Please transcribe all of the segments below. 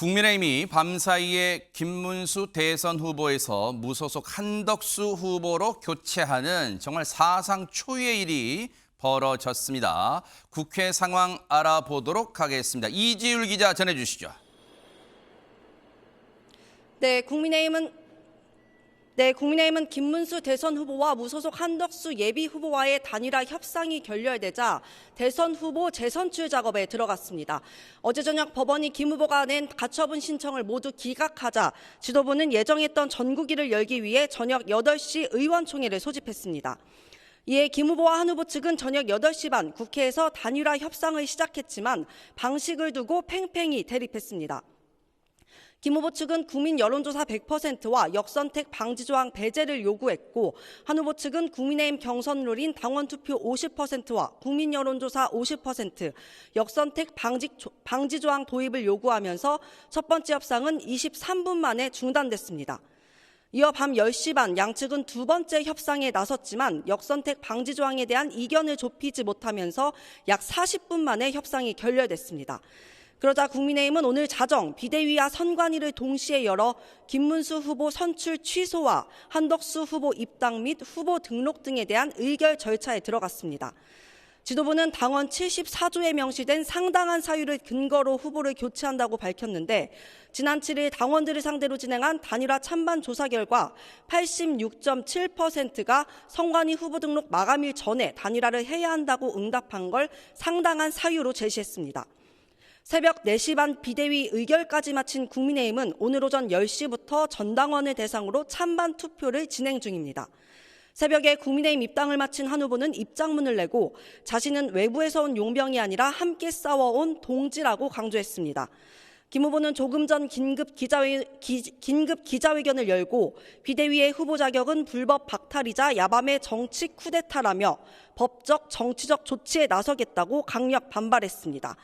국민의힘이 밤사이에 김문수 대선 후보에서 무소속 한덕수 후보로 교체하는 정말 사상 초유의 일이 벌어졌습니다. 국회 상황 알아보도록 하겠습니다. 이지율 기자 전해주시죠. 국민의힘은 김문수 대선 후보와 무소속 한덕수 예비 후보와의 단일화 협상이 결렬되자 대선 후보 재선출 작업에 들어갔습니다. 어제 저녁 법원이 김 후보가 낸 가처분 신청을 모두 기각하자 지도부는 예정했던 전국일을 열기 위해 저녁 8시 의원총회를 소집했습니다. 이에 김 후보와 한 후보 측은 저녁 8시 반 국회에서 단일화 협상을 시작했지만 방식을 두고 팽팽히 대립했습니다. 김 후보 측은 국민 여론조사 100%와 역선택 방지 조항 배제를 요구했고, 한 후보 측은 국민의힘 경선룰인 당원 투표 50%와 국민 여론조사 50%, 역선택 방지 조항 도입을 요구하면서 첫 번째 협상은 23분 만에 중단됐습니다. 이어 밤 10시 반 양측은 두 번째 협상에 나섰지만 역선택 방지 조항에 대한 이견을 좁히지 못하면서 약 40분 만에 협상이 결렬됐습니다. 그러자 국민의힘은 오늘 자정 비대위와 선관위를 동시에 열어 김문수 후보 선출 취소와 한덕수 후보 입당 및 후보 등록 등에 대한 의결 절차에 들어갔습니다. 지도부는 당원 74조에 명시된 상당한 사유를 근거로 후보를 교체한다고 밝혔는데, 지난 7일 당원들을 상대로 진행한 단일화 찬반 조사 결과 86.7%가 선관위 후보 등록 마감일 전에 단일화를 해야 한다고 응답한 걸 상당한 사유로 제시했습니다. 새벽 4시 반 비대위 의결까지 마친 국민의힘은 오늘 오전 10시부터 전당원을 대상으로 찬반 투표를 진행 중입니다. 새벽에 국민의힘 입당을 마친 한 후보는 입장문을 내고 자신은 외부에서 온 용병이 아니라 함께 싸워온 동지라고 강조했습니다. 김 후보는 조금 전 긴급 기자회견을 열고 비대위의 후보 자격은 불법 박탈이자 야밤의 정치 쿠데타라며 법적 정치적 조치에 나서겠다고 강력 반발했습니다.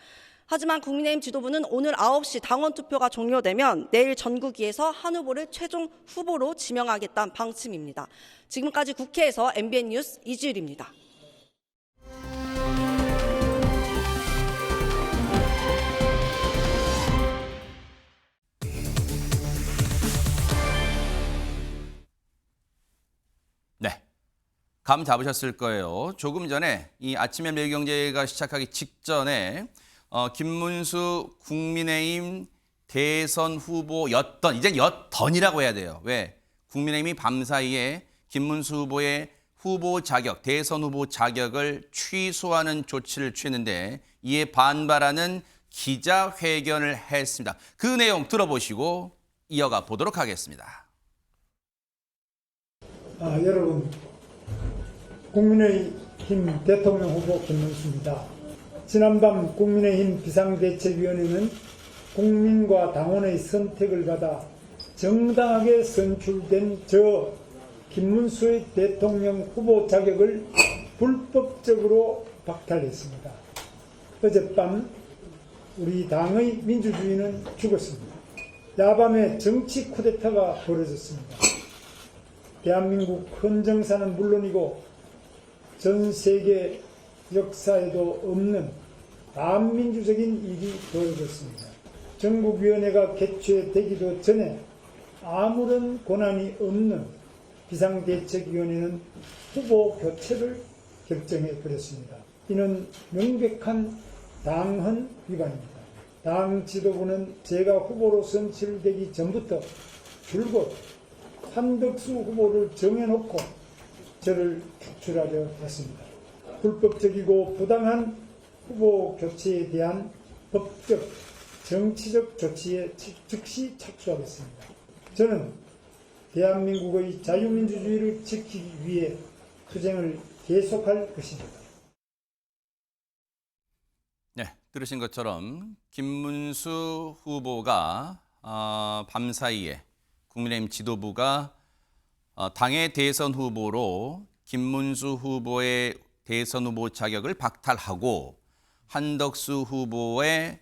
하지만 국민의힘 지도부는 오늘 9시 당원 투표가 종료되면 내일 전국위에서 한 후보를 최종 후보로 지명하겠다는 방침입니다. 지금까지 국회에서 MBN 뉴스 이지율입니다. 네, 감 잡으셨을 거예요. 조금 전에 이 아침에 매일경제가 시작하기 직전에 김문수 국민의힘 대선 후보였던, 이젠 였던이라고 해야 돼요. 왜? 국민의힘이 밤사이에 김문수 후보의 후보 자격, 대선 후보 자격을 취소하는 조치를 취했는데, 이에 반발하는 기자회견을 했습니다. 그 내용 들어보시고 이어가 보도록 하겠습니다. 여러분, 국민의힘 대통령 후보 김문수입니다. 지난밤 국민의힘 비상대책위원회는 국민과 당원의 선택을 받아 정당하게 선출된 저 김문수의 대통령 후보 자격을 불법적으로 박탈했습니다. 어젯밤 우리 당의 민주주의는 죽었습니다. 야밤에 정치 쿠데타가 벌어졌습니다. 대한민국 헌정사는 물론이고 전 세계 역사에도 없는 반민주적인 일이 벌어졌습니다. 전국위원회가 개최되기도 전에 아무런 권한이 없는 비상대책위원회는 후보 교체를 결정해버렸습니다. 이는 명백한 당헌 위반입니다. 당 지도부는 제가 후보로 선출되기 전부터 줄곧 한덕수 후보를 정해놓고 저를 축출하려 했습니다. 불법적이고 부당한 후보 교체에 대한 법적, 정치적 조치에 즉시 착수하겠습니다. 저는 대한민국의 자유민주주의를 지키기 위해 투쟁을 계속할 것입니다. 네, 들으신 것처럼 김문수 후보가 밤사이에 국민의힘 지도부가 당의 대선 후보로 김문수 후보의 대선 후보 자격을 박탈하고 한덕수 후보를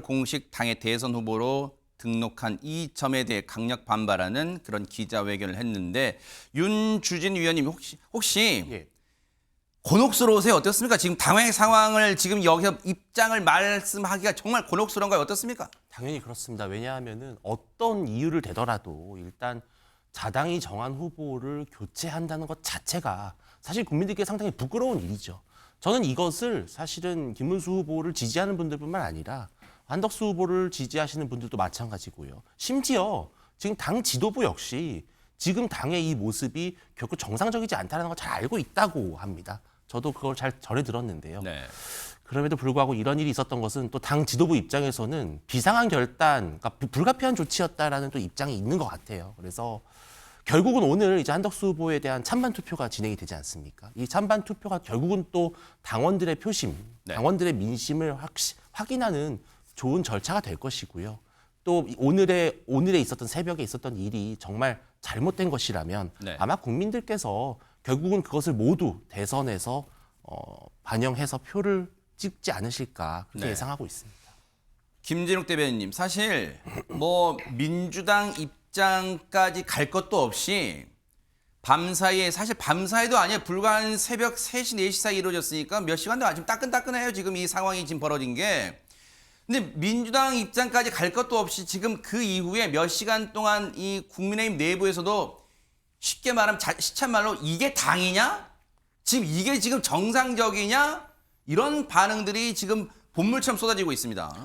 공식 당의 대선 후보로 등록한 이 점에 대해 강력 반발하는 그런 기자회견을 했는데, 윤주진 위원님 혹시 예. 곤혹스러우세요? 어떻습니까? 지금 당의 상황을 지금 여기서 입장을 말씀하기가 정말 곤혹스러운가요? 어떻습니까? 당연히 그렇습니다. 왜냐하면은 어떤 이유를 대더라도 일단 자당이 정한 후보를 교체한다는 것 자체가 사실 국민들께 상당히 부끄러운 일이죠. 저는 이것을 사실은 김문수 후보를 지지하는 분들뿐만 아니라 한덕수 후보를 지지하시는 분들도 마찬가지고요. 심지어 지금 당 지도부 역시 지금 당의 이 모습이 결코 정상적이지 않다는 걸 잘 알고 있다고 합니다. 저도 그걸 잘 전해 들었는데요. 네. 그럼에도 불구하고 이런 일이 있었던 것은 또 당 지도부 입장에서는 비상한 결단, 그러니까 불가피한 조치였다라는 또 입장이 있는 것 같아요. 그래서 결국은 오늘 이제 한덕수 후보에 대한 찬반 투표가 진행이 되지 않습니까? 이 찬반 투표가 결국은 또 당원들의 표심, 네. 당원들의 민심을 확인하는 좋은 절차가 될 것이고요. 또 오늘에 있었던 새벽에 있었던 일이 정말 잘못된 것이라면 네. 아마 국민들께서 결국은 그것을 모두 대선에서 반영해서 표를 찍지 않으실까 그렇게 네. 예상하고 있습니다. 김진욱 대변인님, 사실 뭐 민주당 입장까지 갈 것도 없이 밤사이에, 사실 밤사이도 아니에요. 불과 한 새벽 3시, 4시 사이 이루어졌으니까 몇 시간도 안 지금 따끈따끈해요. 지금 이 상황이 지금 벌어진 게. 근데 민주당 입장까지 갈 것도 없이 지금 그 이후에 몇 시간 동안 이 국민의힘 내부에서도 쉽게 말하면 시찬 말로 이게 당이냐? 지금 이게 지금 정상적이냐? 이런 반응들이 지금 본물처럼 쏟아지고 있습니다.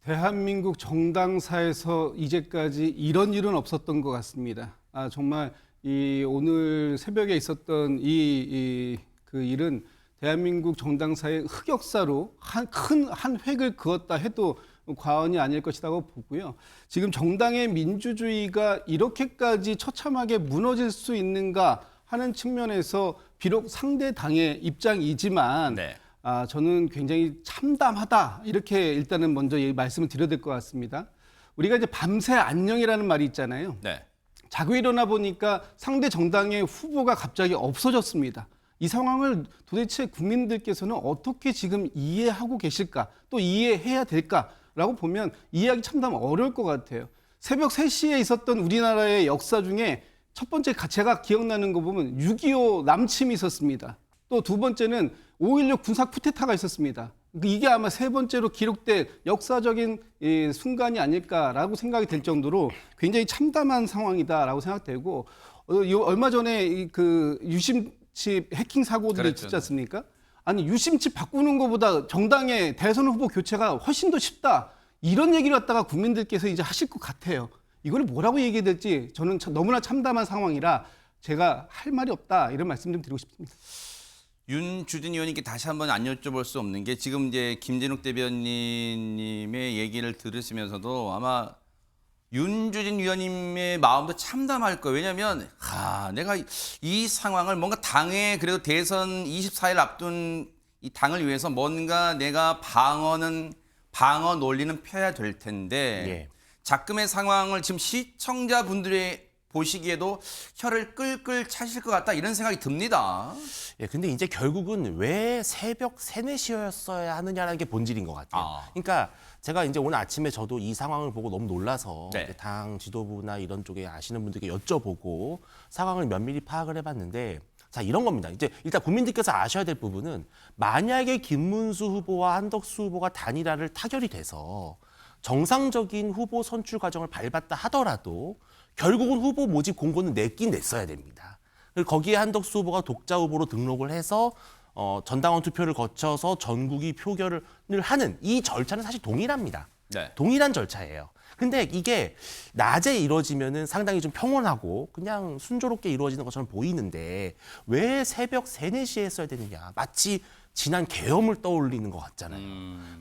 대한민국 정당사에서 이제까지 이런 일은 없었던 것 같습니다. 정말 이 오늘 새벽에 있었던 그 일은 대한민국 정당사의 흑역사로 한 획을 그었다 해도 과언이 아닐 것이라고 보고요. 지금 정당의 민주주의가 이렇게까지 처참하게 무너질 수 있는가 하는 측면에서 비록 상대 당의 입장이지만 네. 저는 굉장히 참담하다 이렇게 일단은 먼저 말씀을 드려야 될 것 같습니다. 우리가 이제 밤새 안녕이라는 말이 있잖아요. 네. 자고 일어나 보니까 상대 정당의 후보가 갑자기 없어졌습니다. 이 상황을 도대체 국민들께서는 어떻게 지금 이해하고 계실까? 또 이해해야 될까라고 보면 이해하기 참담 어려울 것 같아요. 새벽 3시에 있었던 우리나라의 역사 중에 첫 번째 제가 기억나는 거 보면 6.25 남침이 있었습니다. 또 두 번째는 5.16 군사 쿠데타가 있었습니다. 이게 아마 세 번째로 기록된 역사적인 순간이 아닐까라고 생각이 될 정도로 굉장히 참담한 상황이다라고 생각되고 얼마 전에 그 유심칩 해킹 사고들이 그렇죠. 있지 않습니까? 아니 유심칩 바꾸는 것보다 정당의 대선 후보 교체가 훨씬 더 쉽다. 이런 얘기를 갖다가 국민들께서 이제 하실 것 같아요. 이걸 뭐라고 얘기해야 될지 저는 너무나 참담한 상황이라 제가 할 말이 없다 이런 말씀 좀 드리고 싶습니다. 윤주진 의원님께 다시 한번 안 여쭤볼 수 없는 게 지금 이제 김진욱 대변인님의 얘기를 들으시면서도 아마 윤주진 위원님의 마음도 참담할 거예요. 왜냐하면 내가 이 상황을 뭔가 당에 그래도 대선 24일 앞둔 이 당을 위해서 뭔가 내가 방어 논리는 펴야 될 텐데 예. 작금의 상황을 지금 시청자분들의 보시기에도 혀를 끌끌 차실 것 같다 이런 생각이 듭니다. 예, 근데 이제 결국은 왜 새벽 3, 4시였어야 하느냐라는 게 본질인 것 같아요. 그러니까 제가 이제 오늘 아침에 저도 이 상황을 보고 너무 놀라서 네. 이제 당 지도부나 이런 쪽에 아시는 분들께 여쭤보고 상황을 면밀히 파악을 해봤는데 자, 이런 겁니다. 이제 일단 국민들께서 아셔야 될 부분은 만약에 김문수 후보와 한덕수 후보가 단일화를 타결이 돼서 정상적인 후보 선출 과정을 밟았다 하더라도 결국은 후보 모집 공고는 냈긴 냈어야 됩니다. 그리고 거기에 한덕수 후보가 독자 후보로 등록을 해서 전당원 투표를 거쳐서 전국이 표결을 하는 이 절차는 사실 동일합니다. 네. 동일한 절차예요. 근데 이게 낮에 이루어지면은 상당히 좀 평온하고 그냥 순조롭게 이루어지는 것처럼 보이는데 왜 새벽 3, 4시에 했어야 되느냐. 마치 지난 계엄을 떠올리는 것 같잖아요.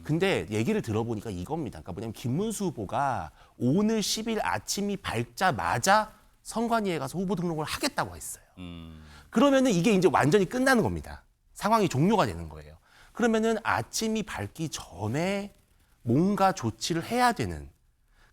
근데 얘기를 들어보니까 이겁니다. 그러니까 뭐냐면 김문수 후보가 오늘 10일 아침이 밝자마자 선관위에 가서 후보 등록을 하겠다고 했어요. 그러면은 이게 이제 완전히 끝나는 겁니다. 상황이 종료가 되는 거예요. 그러면은 아침이 밝기 전에 뭔가 조치를 해야 되는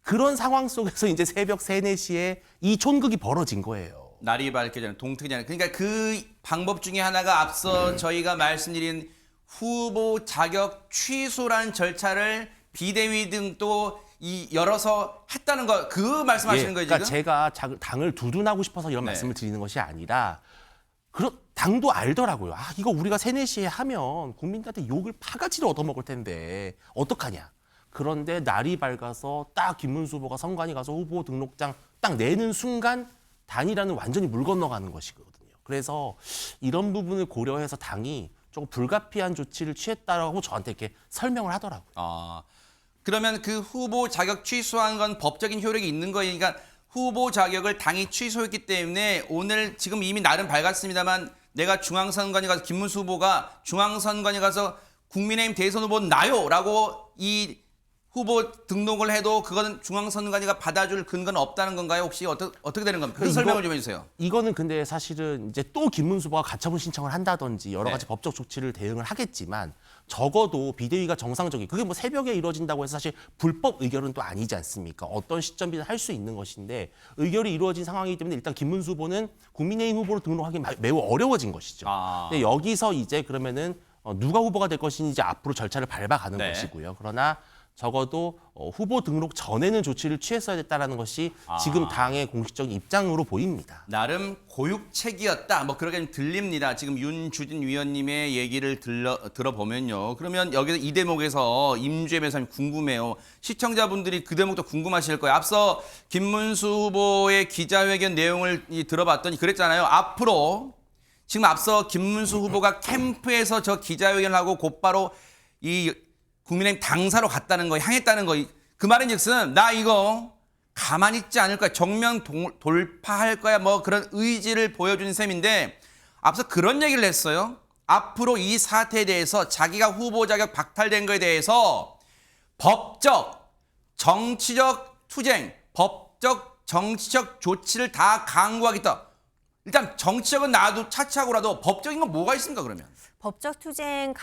그런 상황 속에서 이제 새벽 3, 4시에 이 촌극이 벌어진 거예요. 날이 밝기 전에 동특이 전에 그러니까 그 방법 중에 하나가 앞서 저희가 말씀드린 후보 자격 취소라는 절차를 비대위 등 또 열어서 했다는 거 그 말씀하시는 거예요 지금? 그러니까 제가 당을 두둔하고 싶어서 이런 네. 말씀을 드리는 것이 아니라 당도 알더라고요. 아, 이거 우리가 3, 4시에 하면 국민들한테 욕을 파가지로 얻어먹을 텐데 어떡하냐. 그런데 날이 밝아서 딱 김문수 후보가 선관위 가서 후보 등록장 딱 내는 순간 단일화는 완전히 물 건너가는 것이거든요. 그래서 이런 부분을 고려해서 당이 조금 불가피한 조치를 취했다라고 저한테 이렇게 설명을 하더라고요. 아, 그러면 그 후보 자격 취소한 건 법적인 효력이 있는 거예요. 그러니까 후보 자격을 당이 취소했기 때문에 오늘 지금 이미 날은 밝았습니다만 내가 중앙선관위 가서 김문수 후보가 중앙선관위 가서 국민의힘 대선 후보 나요라고 이 후보 등록을 해도 그거는 중앙선관위가 받아줄 근거는 없다는 건가요? 혹시 어떻게 되는 겁니까? 그 설명을 좀 해주세요. 이거는 근데 사실은 이제 또 김문수 후보가 가처분 신청을 한다든지 여러 가지 법적 조치를 대응을 하겠지만 적어도 비대위가 정상적인 그게 뭐 새벽에 이루어진다고 해서 사실 불법 의결은 또 아니지 않습니까? 어떤 시점이든 할 수 있는 것인데 의결이 이루어진 상황이기 때문에 일단 김문수 후보는 국민의힘 후보로 등록하기 매우 어려워진 것이죠. 근데 여기서 이제 그러면은 누가 후보가 될 것인지 이제 앞으로 절차를 밟아가는 네. 것이고요. 그러나 적어도 후보 등록 전에는 조치를 취했어야 됐다라는 것이 지금 당의 공식적인 입장으로 보입니다. 나름 고육책이었다. 뭐 그렇게 좀 들립니다. 지금 윤주진 위원님의 얘기를 들어보면요. 그러면 여기서 이 대목에서 임주혜 변호사님 궁금해요. 시청자분들이 그 대목도 궁금하실 거예요. 앞서 김문수 후보의 기자회견 내용을 들어봤더니 그랬잖아요. 앞으로 지금 앞서 김문수 후보가 캠프에서 저 기자회견을 하고 곧바로 이 국민의힘 당사로 갔다는 거, 향했다는 거. 그 말인즉슨 나 이거 가만히 있지 않을 거야. 정면 돌파할 거야. 뭐 그런 의지를 보여준 셈인데 앞서 그런 얘기를 했어요. 앞으로 이 사태에 대해서 자기가 후보 자격 박탈된 거에 대해서 법적, 정치적 투쟁, 법적, 정치적 조치를 다 강구하겠다. 일단 정치적은 놔도 차치하고라도 법적인 건 뭐가 있습니까 그러면? 법적 투쟁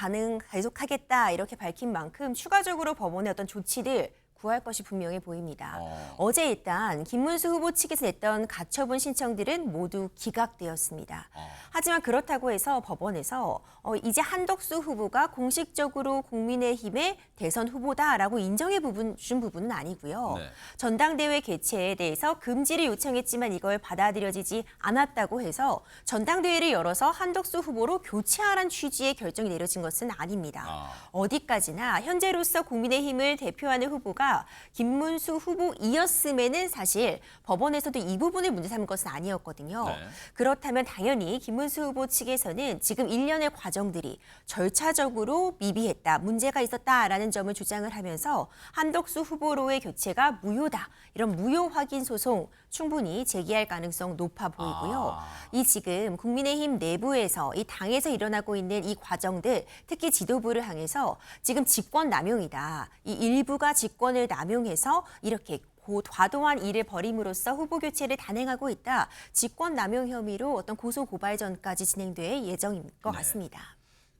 계속하겠다 이렇게 밝힌 만큼 추가적으로 법원의 어떤 조치를 구할 것이 분명해 보입니다. 어제 일단 김문수 후보 측에서 냈던 가처분 신청들은 모두 기각되었습니다. 하지만 그렇다고 해서 법원에서 이제 한덕수 후보가 공식적으로 국민의힘의 대선 후보다라고 인정해 준 부분은 아니고요. 네. 전당대회 개최에 대해서 금지를 요청했지만 이걸 받아들여지지 않았다고 해서 전당대회를 열어서 한덕수 후보로 교체하라는 취지의 결정이 내려진 것은 아닙니다. 어디까지나 현재로서 국민의힘을 대표하는 후보가 김문수 후보이었음에는 사실 법원에서도 이 부분을 문제 삼은 것은 아니었거든요. 네. 그렇다면 당연히 김문수 후보 측에서는 지금 일련의 과정들이 절차적으로 미비했다, 문제가 있었다라는 점을 주장을 하면서 한덕수 후보로의 교체가 무효다. 이런 무효 확인 소송 충분히 제기할 가능성 높아 보이고요. 이 지금 국민의힘 내부에서 이 당에서 일어나고 있는 이 과정들, 특히 지도부를 향해서 지금 직권 남용이다. 이 일부가 직권을 남용해서 이렇게 과도한 일을 벌임으로써 후보 교체를 단행하고 있다. 직권 남용 혐의로 어떤 고소 고발전까지 진행될 예정인 것 같습니다.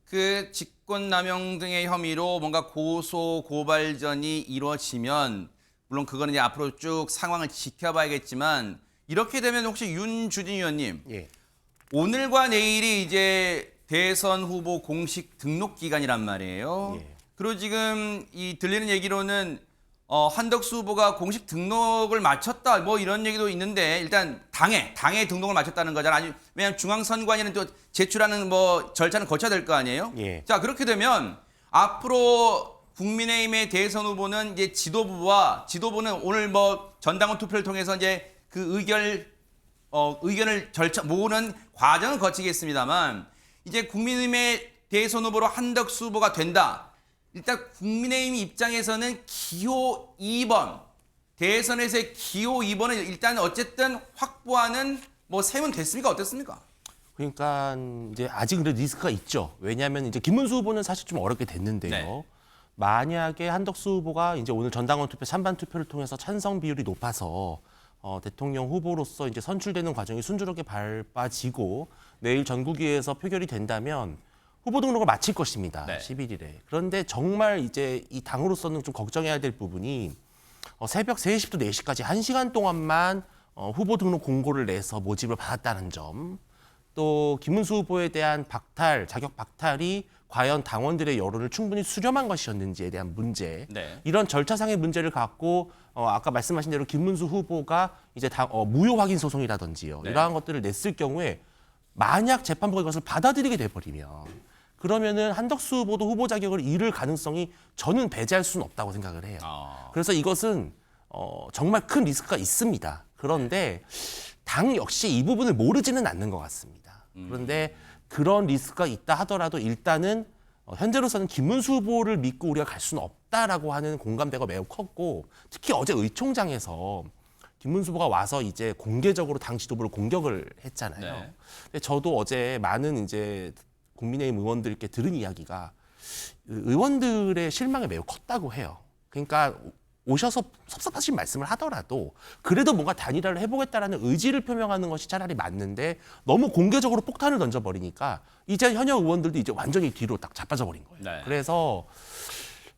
그 직권남용 등의 혐의로 뭔가 고소 고발전이 이루어지면 물론 그거는 이제 앞으로 쭉 상황을 지켜봐야겠지만 이렇게 되면 혹시 윤주진 의원님 예. 오늘과 내일이 이제 대선 후보 공식 등록 기간이란 말이에요. 예. 그리고 지금 이 들리는 얘기로는 한덕수 후보가 공식 등록을 마쳤다 뭐 이런 얘기도 있는데 일단 당에 등록을 마쳤다는 거잖아요. 왜냐하면 중앙선관위는 또 제출하는 뭐 절차는 거쳐야 될 거 아니에요. 예. 자 그렇게 되면 앞으로 국민의힘의 대선 후보는 이제 지도부는 오늘 뭐 전당원 투표를 통해서 이제 그 의견을 모으는 과정을 거치겠습니다만 이제 국민의힘의 대선 후보로 한덕수 후보가 된다. 일단 국민의힘 입장에서는 기호 2번 대선에서의 기호 2번을 일단 어쨌든 확보하는 뭐 셈은 됐습니까? 어땠습니까? 그러니까 이제 아직 그래도 리스크가 있죠. 왜냐하면 이제 김문수 후보는 사실 좀 어렵게 됐는데요. 네. 만약에 한덕수 후보가 이제 오늘 전당원 투표, 찬반 투표를 통해서 찬성 비율이 높아서 대통령 후보로서 이제 선출되는 과정이 순조롭게 밟아지고 내일 전국위에서 표결이 된다면 후보 등록을 마칠 것입니다. 네. 11일에. 그런데 정말 이제 이 당으로서는 좀 걱정해야 될 부분이 새벽 3시부터 4시까지 1시간 동안만 후보 등록 공고를 내서 모집을 받았다는 점. 또 김문수 후보에 대한 자격 박탈이 과연 당원들의 여론을 충분히 수렴한 것이었는지에 대한 문제. 네. 이런 절차상의 문제를 갖고 아까 말씀하신 대로 김문수 후보가 이제 무효 확인 소송이라든지요. 네. 이러한 것들을 냈을 경우에 만약 재판부가 이것을 받아들이게 돼버리면 그러면은 한덕수 후보도 후보 자격을 잃을 가능성이 저는 배제할 수는 없다고 생각을 해요. 그래서 이것은 정말 큰 리스크가 있습니다. 그런데 당 역시 이 부분을 모르지는 않는 것 같습니다. 그런데 그런 리스크가 있다 하더라도 일단은 현재로서는 김문수 후보를 믿고 우리가 갈 수는 없다라고 하는 공감대가 매우 컸고, 특히 어제 의총장에서 김문수 후보가 와서 이제 공개적으로 당 지도부를 공격을 했잖아요. 네. 근데 저도 어제 많은 이제 국민의힘 의원들께 들은 이야기가 의원들의 실망이 매우 컸다고 해요. 그러니까 오셔서 섭섭하신 말씀을 하더라도 그래도 뭔가 단일화를 해보겠다라는 의지를 표명하는 것이 차라리 맞는데 너무 공개적으로 폭탄을 던져버리니까 이제 현역 의원들도 이제 완전히 뒤로 딱 자빠져 버린 거예요. 네. 그래서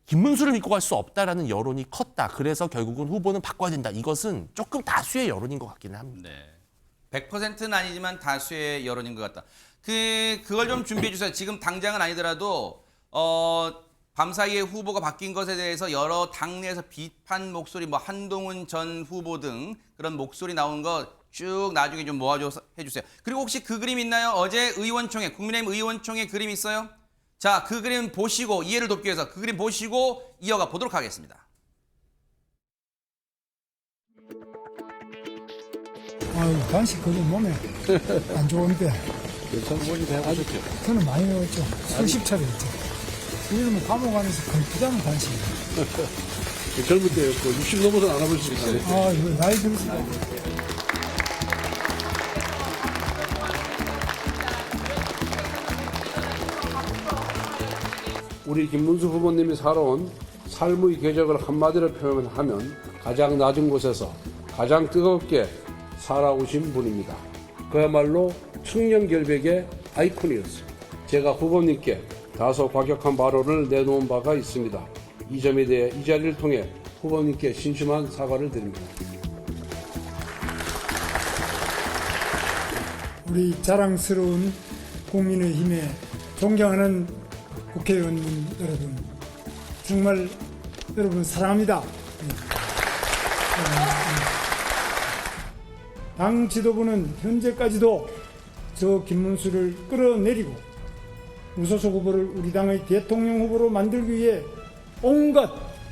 김문수를 믿고 갈 수 없다라는 여론이 컸다. 그래서 결국은 후보는 바꿔야 된다. 이것은 조금 다수의 여론인 것 같기는 합니다. 네. 100%는 아니지만 다수의 여론인 것 같다. 그걸 좀 준비해 주세요. 지금 당장은 아니더라도 밤사이에 후보가 바뀐 것에 대해서 여러 당내에서 비판 목소리, 뭐 한동훈 전 후보 등 그런 목소리 나온 거 쭉 나중에 좀 모아줘서 해주세요. 그리고 혹시 그 그림 있나요? 어제 의원총회, 국민의힘 의원총회 그림 있어요? 자, 그 그림 보시고 이해를 돕기 위해서 그 그림 보시고 이어가 보도록 하겠습니다. 아유, 간식 그게 몸에 안 좋은데. 전문이 배워보셨죠? 저는 많이 먹었죠. 수십 차례 했죠. 우리는 뭐 감옥 안에서 걸프다는 간식. 젊을 때였고 60 넘어서 안 와보시니까. 아, 이거 나이 들수록. 우리 김문수 후보님이 살아온 삶의 궤적을 한마디로 표현하면 가장 낮은 곳에서 가장 뜨겁게 살아오신 분입니다. 그야말로 청년결백의 아이콘이었습니다. 제가 후보님께 다소 과격한 발언을 내놓은 바가 있습니다. 이 점에 대해 이 자리를 통해 후보님께 심심한 사과를 드립니다. 우리 자랑스러운 국민의힘에 존경하는 국회의원님 여러분, 정말 여러분 사랑합니다. 당 지도부는 현재까지도 저 김문수를 끌어내리고 무소속 후보를 우리 당의 대통령 후보로 만들기 위해 온갖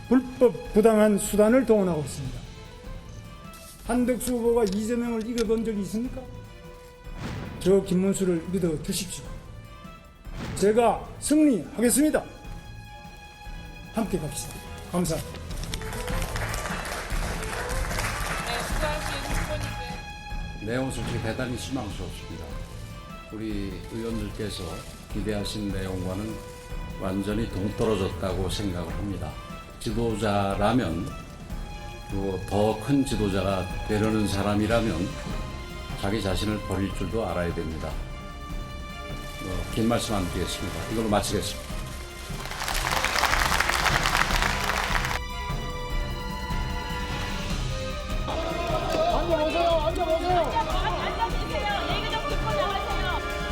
불법 부당한 수단을 동원하고 있습니다. 한덕수 후보가 이재명을 이겨본 적이 있습니까? 저 김문수를 믿어 주십시오. 제가 승리하겠습니다. 함께 갑시다. 감사합니다. 내용 솔직히 대단히 실망스럽습니다. 우리 의원들께서 기대하신 내용과는 완전히 동떨어졌다고 생각을 합니다. 지도자라면, 그리고 더 큰 지도자가 되려는 사람이라면 자기 자신을 버릴 줄도 알아야 됩니다. 긴 말씀 안 드리겠습니다. 이걸로 마치겠습니다.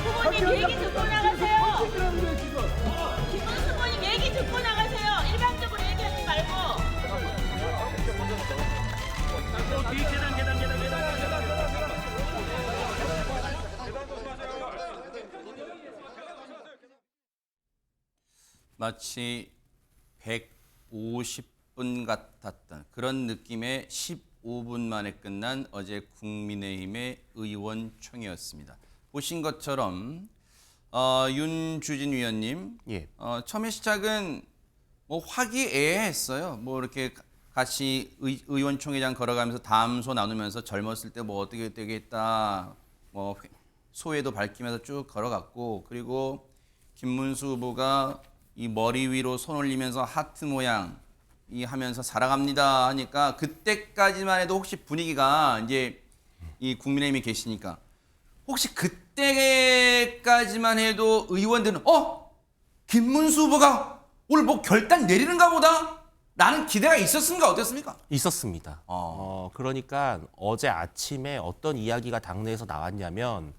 후보님 얘기 듣고 나가세요. 김문수 후보님 얘기 듣고 나가세요. 일방적으로 얘기하지 말고. 마치 150분 같았던 그런 느낌의 15분 만에 끝난 어제 국민의힘의 의원총회였습니다. 보신 것처럼 윤주진 위원님, 예. 처음에 시작은 뭐 화기애애했어요. 뭐 이렇게 같이 의원총회장 걸어가면서 담소 나누면서 젊었을 때 뭐 어떻게 되겠다, 뭐 소회도 밝히면서 쭉 걸어갔고, 그리고 김문수 후보가 이 머리 위로 손 올리면서 하트 모양 이 하면서 사랑합니다 하니까 그때까지만 해도 혹시 분위기가 이제 이 국민의힘이 계시니까 혹시 그때까지만 해도 의원들은 김문수 후보가 오늘 뭐 결단 내리는가 보다 라는 기대가 있었습니까? 어땠습니까? 있었습니다. 그러니까 어제 아침에 어떤 이야기가 당내에서 나왔냐면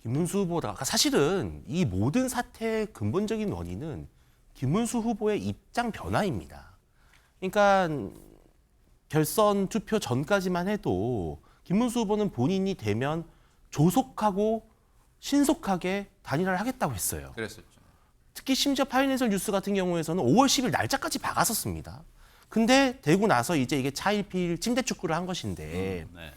김문수 후보가 사실은 이 모든 사태의 근본적인 원인은 김문수 후보의 입장 변화입니다. 그러니까 결선 투표 전까지만 해도 김문수 후보는 본인이 되면 조속하고 신속하게 단일화를 하겠다고 했어요. 그랬었죠. 특히 심지어 파이낸셜 뉴스 같은 경우에서는 5월 10일 날짜까지 박았었습니다. 근데 되고 나서 이제 이게 차일피일 침대 축구를 한 것인데 네.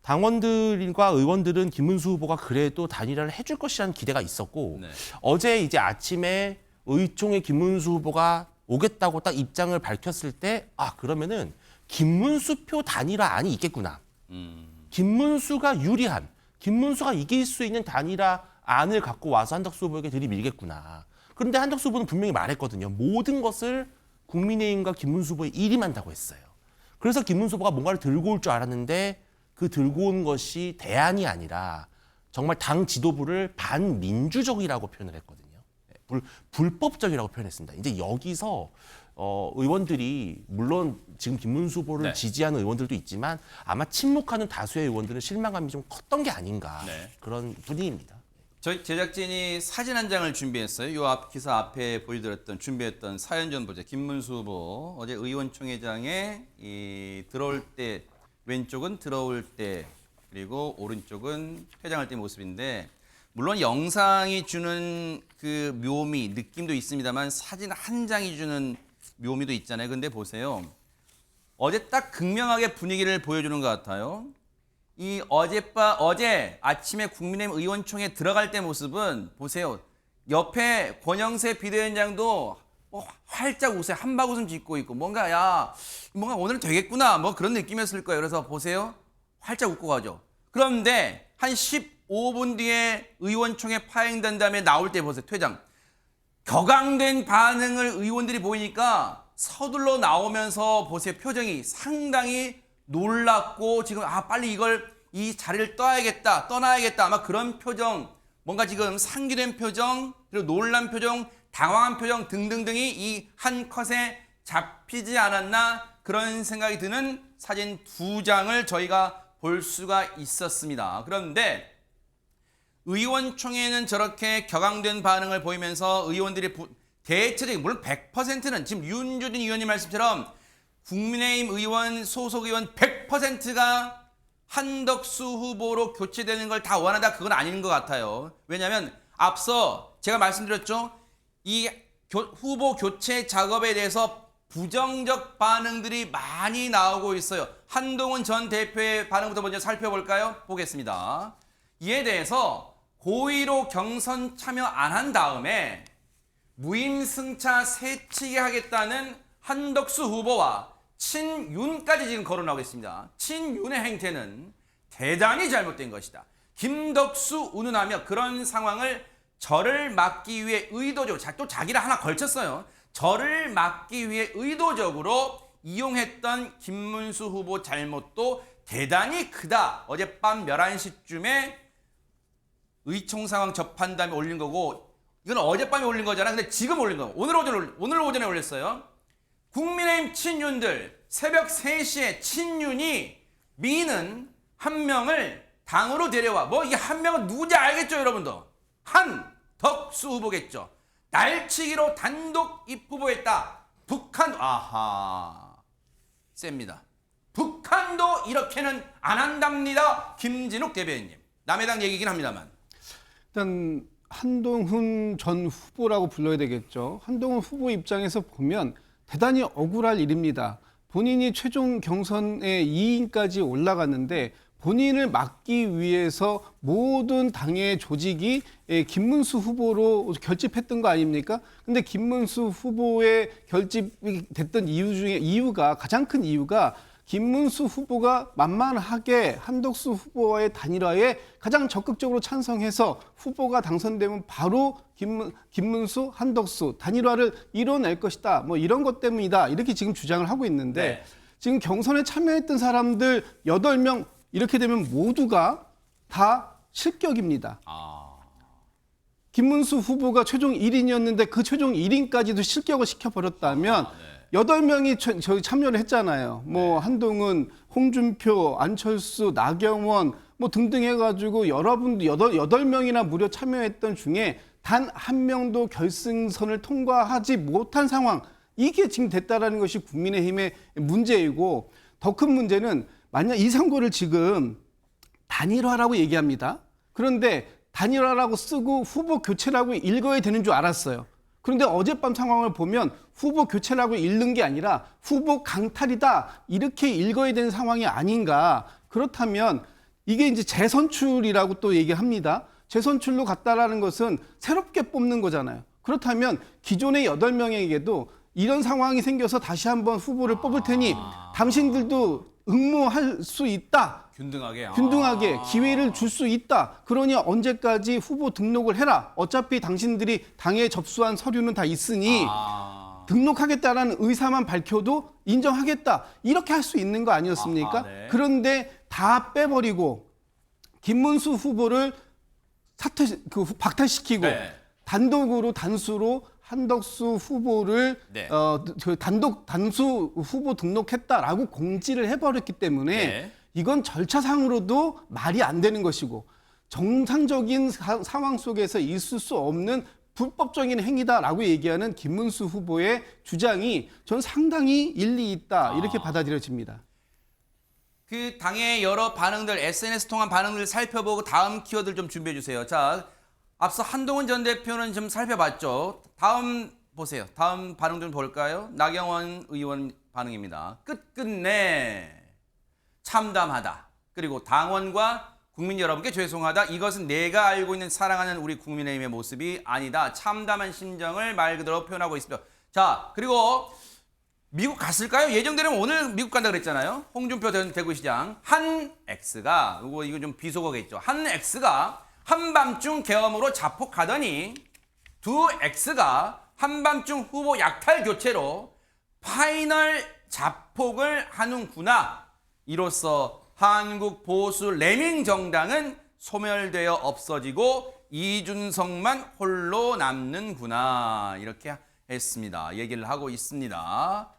당원들과 의원들은 김문수 후보가 그래도 단일화를 해줄 것이라는 기대가 있었고 네. 어제 이제 아침에 의총에 김문수 후보가 오겠다고 딱 입장을 밝혔을 때 그러면은 김문수표 단일화안이 있겠구나. 김문수가 유리한, 김문수가 이길 수 있는 단일화안을 갖고 와서 한덕수 후보에게 들이밀겠구나. 그런데 한덕수 후보는 분명히 말했거든요. 모든 것을 국민의힘과 김문수 후보에 일임한다고 했어요. 그래서 김문수 후보가 뭔가를 들고 올 줄 알았는데 그 들고 온 것이 대안이 아니라 정말 당 지도부를 반민주적이라고 표현을 했거든요. 불법적이라고 표현했습니다. 이제 여기서 의원들이 물론 지금 김문수 후보를 네. 지지하는 의원들도 있지만 아마 침묵하는 다수의 의원들은 실망감이 좀 컸던 게 아닌가 네. 그런 분위기입니다. 저희 제작진이 사진 한 장을 준비했어요. 이 기사 앞에 보여드렸던 준비했던 사연전 보죠. 김문수 후보 어제 의원총회장에 들어올 때 왼쪽은 들어올 때 그리고 오른쪽은 퇴장할 때 모습인데 물론 영상이 주는 그 묘미 느낌도 있습니다만 사진 한 장이 주는 묘미도 있잖아요. 근데 보세요. 어제 딱 극명하게 분위기를 보여주는 것 같아요. 이 어제 아침에 국민의힘 의원총회 들어갈 때 모습은 보세요. 옆에 권영세 비대위원장도 활짝 웃어요. 한바구음 짓고 있고 뭔가 오늘은 되겠구나 뭐 그런 느낌이었을 거예요. 그래서 보세요. 활짝 웃고 가죠. 그런데 한 15분 뒤에 의원총회 파행된 다음에 나올 때 보세요. 퇴장. 격앙된 반응을 의원들이 보이니까 서둘러 나오면서 보세요. 표정이 상당히 놀랍고 지금 빨리 이 자리를 떠나야겠다 아마 그런 표정 뭔가 지금 상기된 표정 그리고 놀란 표정 당황한 표정 등등등이 이 한 컷에 잡히지 않았나 그런 생각이 드는 사진 두 장을 저희가 볼 수가 있었습니다. 그런데 의원총회는 저렇게 격앙된 반응을 보이면서 의원들이 대체적인 물론 100%는 지금 윤주진 의원님 말씀처럼 국민의힘 의원 소속 의원 100%가 한덕수 후보로 교체되는 걸 다 원한다 그건 아닌 것 같아요. 왜냐하면 앞서 제가 말씀드렸죠. 이 후보 교체 작업에 대해서 부정적 반응들이 많이 나오고 있어요. 한동훈 전 대표의 반응부터 먼저 살펴볼까요? 보겠습니다. 이에 대해서 고의로 경선 참여 안 한 다음에 무임승차 새치기 하겠다는 한덕수 후보와 친윤까지 지금 거론하고 있습니다. 친윤의 행태는 대단히 잘못된 것이다. 김덕수 운운하며 그런 상황을 저를 막기 위해 의도적으로 또 자기를 하나 걸쳤어요. 저를 막기 위해 의도적으로 이용했던 김문수 후보 잘못도 대단히 크다. 어젯밤 11시쯤에 의총 상황 접한 다음에 올린 거고 이건 어젯밤에 올린 거잖아. 근데 지금 올린 거. 오늘 오전에 올렸어요. 국민의힘 친윤들 새벽 3시에 친윤이 미는 한 명을 당으로 데려와. 이게 한 명은 누군지 알겠죠, 여러분도? 한덕수 후보겠죠. 날치기로 단독 입후보했다. 북한 셉니다. 북한도 이렇게는 안 한답니다. 김진욱 대변인님. 남의 당 얘기긴 합니다만. 일단 한동훈 전 후보라고 불러야 되겠죠. 한동훈 후보 입장에서 보면 대단히 억울할 일입니다. 본인이 최종 경선에 2인까지 올라갔는데 본인을 막기 위해서 모든 당의 조직이 김문수 후보로 결집했던 거 아닙니까? 근데 김문수 후보의 결집이 됐던 이유가 가장 큰 이유가 김문수 후보가 만만하게 한덕수 후보와의 단일화에 가장 적극적으로 찬성해서 후보가 당선되면 바로 김문수, 한덕수 단일화를 이뤄낼 것이다. 이런 것 때문이다. 이렇게 지금 주장을 하고 있는데 네. 지금 경선에 참여했던 사람들 8명 이렇게 되면 모두가 다 실격입니다. 김문수 후보가 최종 1인이었는데 그 최종 1인까지도 실격을 시켜버렸다면 8명이 저희 참여를 했잖아요. 한동훈, 홍준표, 안철수, 나경원 등등 해가지고 여러분도 8명이나 무려 참여했던 중에 단 한 명도 결승선을 통과하지 못한 상황. 이게 지금 됐다라는 것이 국민의힘의 문제이고 더 큰 문제는 만약 이 선거를 지금 단일화라고 얘기합니다. 그런데 단일화라고 쓰고 후보 교체라고 읽어야 되는 줄 알았어요. 그런데 어젯밤 상황을 보면 후보 교체라고 읽는 게 아니라 후보 강탈이다 이렇게 읽어야 되는 상황이 아닌가. 그렇다면 이게 이제 재선출이라고 또 얘기합니다. 재선출로 갔다라는 것은 새롭게 뽑는 거잖아요. 그렇다면 기존의 8명에게도 이런 상황이 생겨서 다시 한번 후보를 뽑을 테니 당신들도 응모할 수 있다. 균등하게 기회를 줄 수 있다. 그러니 언제까지 후보 등록을 해라. 어차피 당신들이 당에 접수한 서류는 다 있으니 등록하겠다라는 의사만 밝혀도 인정하겠다. 이렇게 할 수 있는 거 아니었습니까? 네. 그런데 다 빼버리고 김문수 후보를 박탈시키고 네. 단독으로 단수로 한덕수 후보를 네. 단수 후보 등록했다라고 공지를 해버렸기 때문에 네. 이건 절차상으로도 말이 안 되는 것이고 정상적인 상황 속에서 있을 수 없는 불법적인 행위다라고 얘기하는 김문수 후보의 주장이 전 상당히 일리 있다 이렇게 받아들여집니다. 그 당의 여러 반응들, SNS 통한 반응들 살펴보고 다음 키워드를 좀 준비해 주세요. 자, 앞서 한동훈 전 대표는 좀 살펴봤죠. 다음 보세요. 다음 반응 좀 볼까요? 나경원 의원 반응입니다. 끝끝내 참담하다. 그리고 당원과 국민 여러분께 죄송하다. 이것은 내가 알고 있는 사랑하는 우리 국민의힘의 모습이 아니다. 참담한 심정을 말 그대로 표현하고 있습니다. 자, 그리고 미국 갔을까요? 예정대로는 오늘 미국 간다 그랬잖아요. 홍준표 전 대구시장 한 X가 이거 좀 비속어겠죠. 한 X가 한밤중 계엄으로 자폭하더니 두 X가 한밤중 후보 약탈 교체로 파이널 자폭을 하는구나. 이로써 한국 보수 레밍 정당은 소멸되어 없어지고 이준석만 홀로 남는구나. 이렇게 했습니다. 얘기를 하고 있습니다.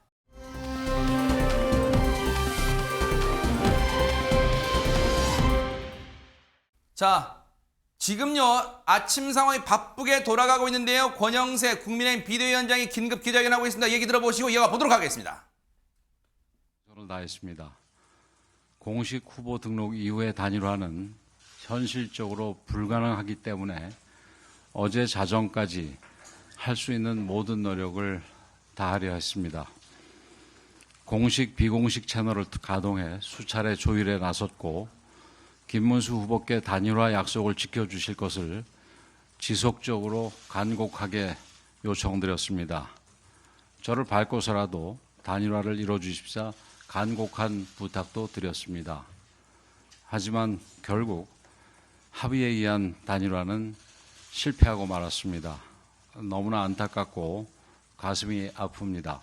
자, 지금요 아침 상황이 바쁘게 돌아가고 있는데요. 권영세 국민의힘 비대위원장이 긴급 기자회견하고 있습니다. 얘기 들어보시고 이어가 보도록 하겠습니다. 저는 다했습니다. 공식 후보 등록 이후의 단일화는 현실적으로 불가능하기 때문에 어제 자정까지 할 수 있는 모든 노력을 다하려 했습니다. 공식 비공식 채널을 가동해 수차례 조율에 나섰고 김문수 후보께 단일화 약속을 지켜주실 것을 지속적으로 간곡하게 요청드렸습니다. 저를 밟고서라도 단일화를 이뤄주십사 간곡한 부탁도 드렸습니다. 하지만 결국 합의에 의한 단일화는 실패하고 말았습니다. 너무나 안타깝고 가슴이 아픕니다.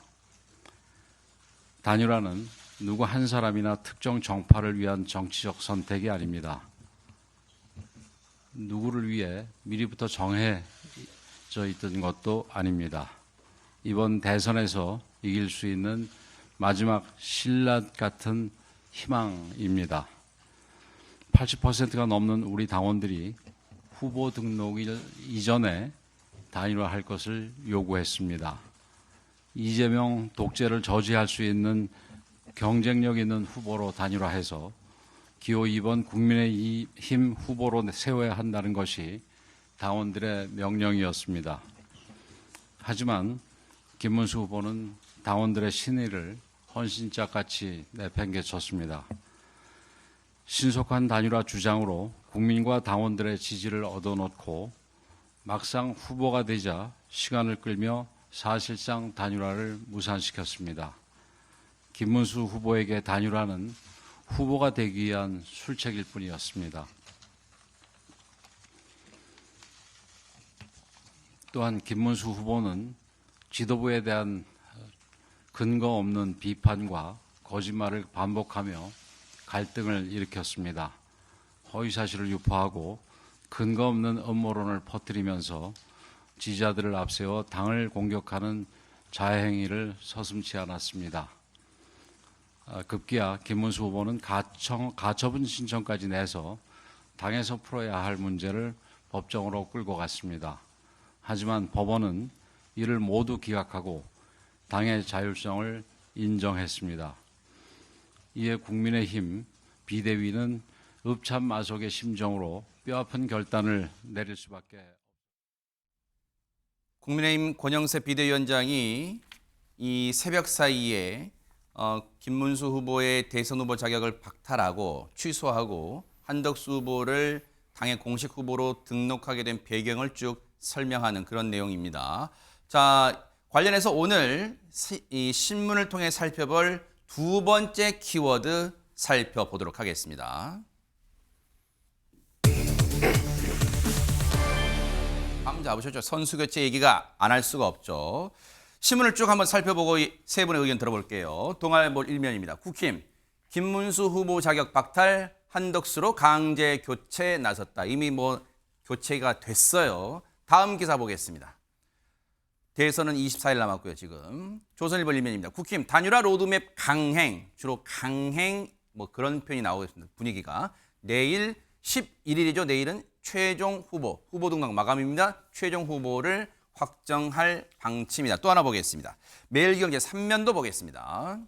단일화는 누구 한 사람이나 특정 정파를 위한 정치적 선택이 아닙니다. 누구를 위해 미리부터 정해져 있던 것도 아닙니다. 이번 대선에서 이길 수 있는 마지막 신라 같은 희망입니다. 80%가 넘는 우리 당원들이 후보 등록일 이전에 단일화할 것을 요구했습니다. 이재명 독재를 저지할 수 있는 경쟁력 있는 후보로 단일화해서 기호 2번 국민의힘 후보로 세워야 한다는 것이 당원들의 명령이었습니다. 하지만 김문수 후보는 당원들의 신의를 헌신짝같이 내팽개쳤습니다. 신속한 단일화 주장으로 국민과 당원들의 지지를 얻어놓고 막상 후보가 되자 시간을 끌며 사실상 단일화를 무산시켰습니다. 김문수 후보에게 단일화는 후보가 되기 위한 술책일 뿐이었습니다. 또한 김문수 후보는 지도부에 대한 근거 없는 비판과 거짓말을 반복하며 갈등을 일으켰습니다. 허위사실을 유포하고 근거 없는 음모론을 퍼뜨리면서 지지자들을 앞세워 당을 공격하는 자해행위를 서슴지 않았습니다. 급기야 김문수 후보는 가처분 신청까지 내서 당에서 풀어야 할 문제를 법정으로 끌고 갔습니다. 하지만 법원은 이를 모두 기각하고 당의 자율성을 인정했습니다. 이에 국민의힘 비대위는 읍참마속의 심정으로 뼈아픈 결단을 내릴 수밖에. 국민의힘 권영세 비대위원장이 이 새벽 사이에 김문수 후보의 대선 후보 자격을 박탈하고 취소하고 한덕수 후보를 당의 공식 후보로 등록하게 된 배경을 쭉 설명하는 그런 내용입니다. 자, 관련해서 오늘 이 신문을 통해 살펴볼 두 번째 키워드 살펴보도록 하겠습니다. 감 잡으셨죠? 선수 교체 얘기가 안 할 수가 없죠. 신문을 쭉 한번 살펴보고 세 분의 의견 들어볼게요. 동아일보 일면입니다. 국힘 김문수 후보 자격 박탈, 한덕수로 강제 교체 나섰다. 이미 교체가 됐어요. 다음 기사 보겠습니다. 대선은 24일 남았고요. 지금 조선일보 일면입니다. 국힘 단일화 로드맵 강행, 주로 강행 그런 표현이 나오고 있습니다. 분위기가 내일 11일이죠. 내일은 최종 후보 등록 마감입니다. 최종 후보를 확정할 방침이다. 또 하나 보겠습니다. 매일경제 3면도 보겠습니다.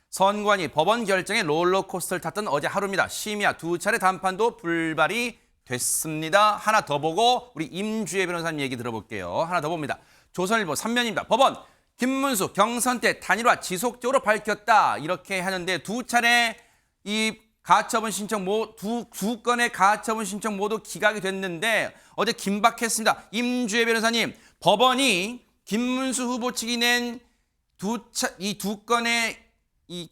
선관위 법원 결정에 롤러코스터를 탔던 어제 하루입니다. 심야 2차례 단판도 불발이 됐습니다. 하나 더 보고 우리 임주혜 변호사님 얘기 들어볼게요. 하나 더 봅니다. 조선일보 3면입니다. 법원 김문수 경선 때 단일화 지속적으로 밝혔다. 이렇게 하는데 두 차례 이 가처분 신청 두 건의 가처분 신청 모두 기각이 됐는데 어제 긴박했습니다. 임주혜 변호사님, 법원이 김문수 후보 측이 낸 이 두 건의 이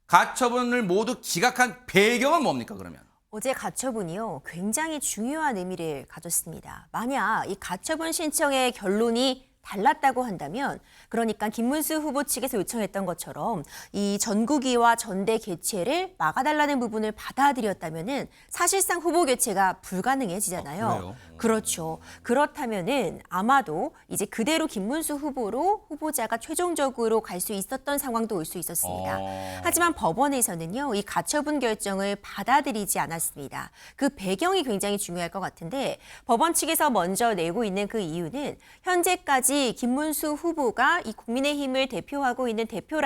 가처분을 모두 기각한 배경은 뭡니까 그러면? 어제 가처분이요, 굉장히 중요한 의미를 가졌습니다. 만약 이 가처분 신청의 결론이 달랐다고 한다면, 그러니까 김문수 후보 측에서 요청했던 것처럼 이 전국위와 전대 개최를 막아달라는 부분을 받아들였다면은 사실상 후보 교체가 불가능해지잖아요. 그래요? 그렇죠. 그렇다면은 아마도 이제 그대로 김문수 후보로 후보자가 최종적으로 갈 수 있었던 상황도 올 수 있었습니다. 하지만 법원에서는요, 이 가처분 결정을 받아들이지 않았습니다. 그 배경이 굉장히 중요할 것 같은데, 법원 측에서 먼저 내고 있는 그 이유는 현재까지 김문수 후보가 이 국민의힘을 대표하고 있는 대표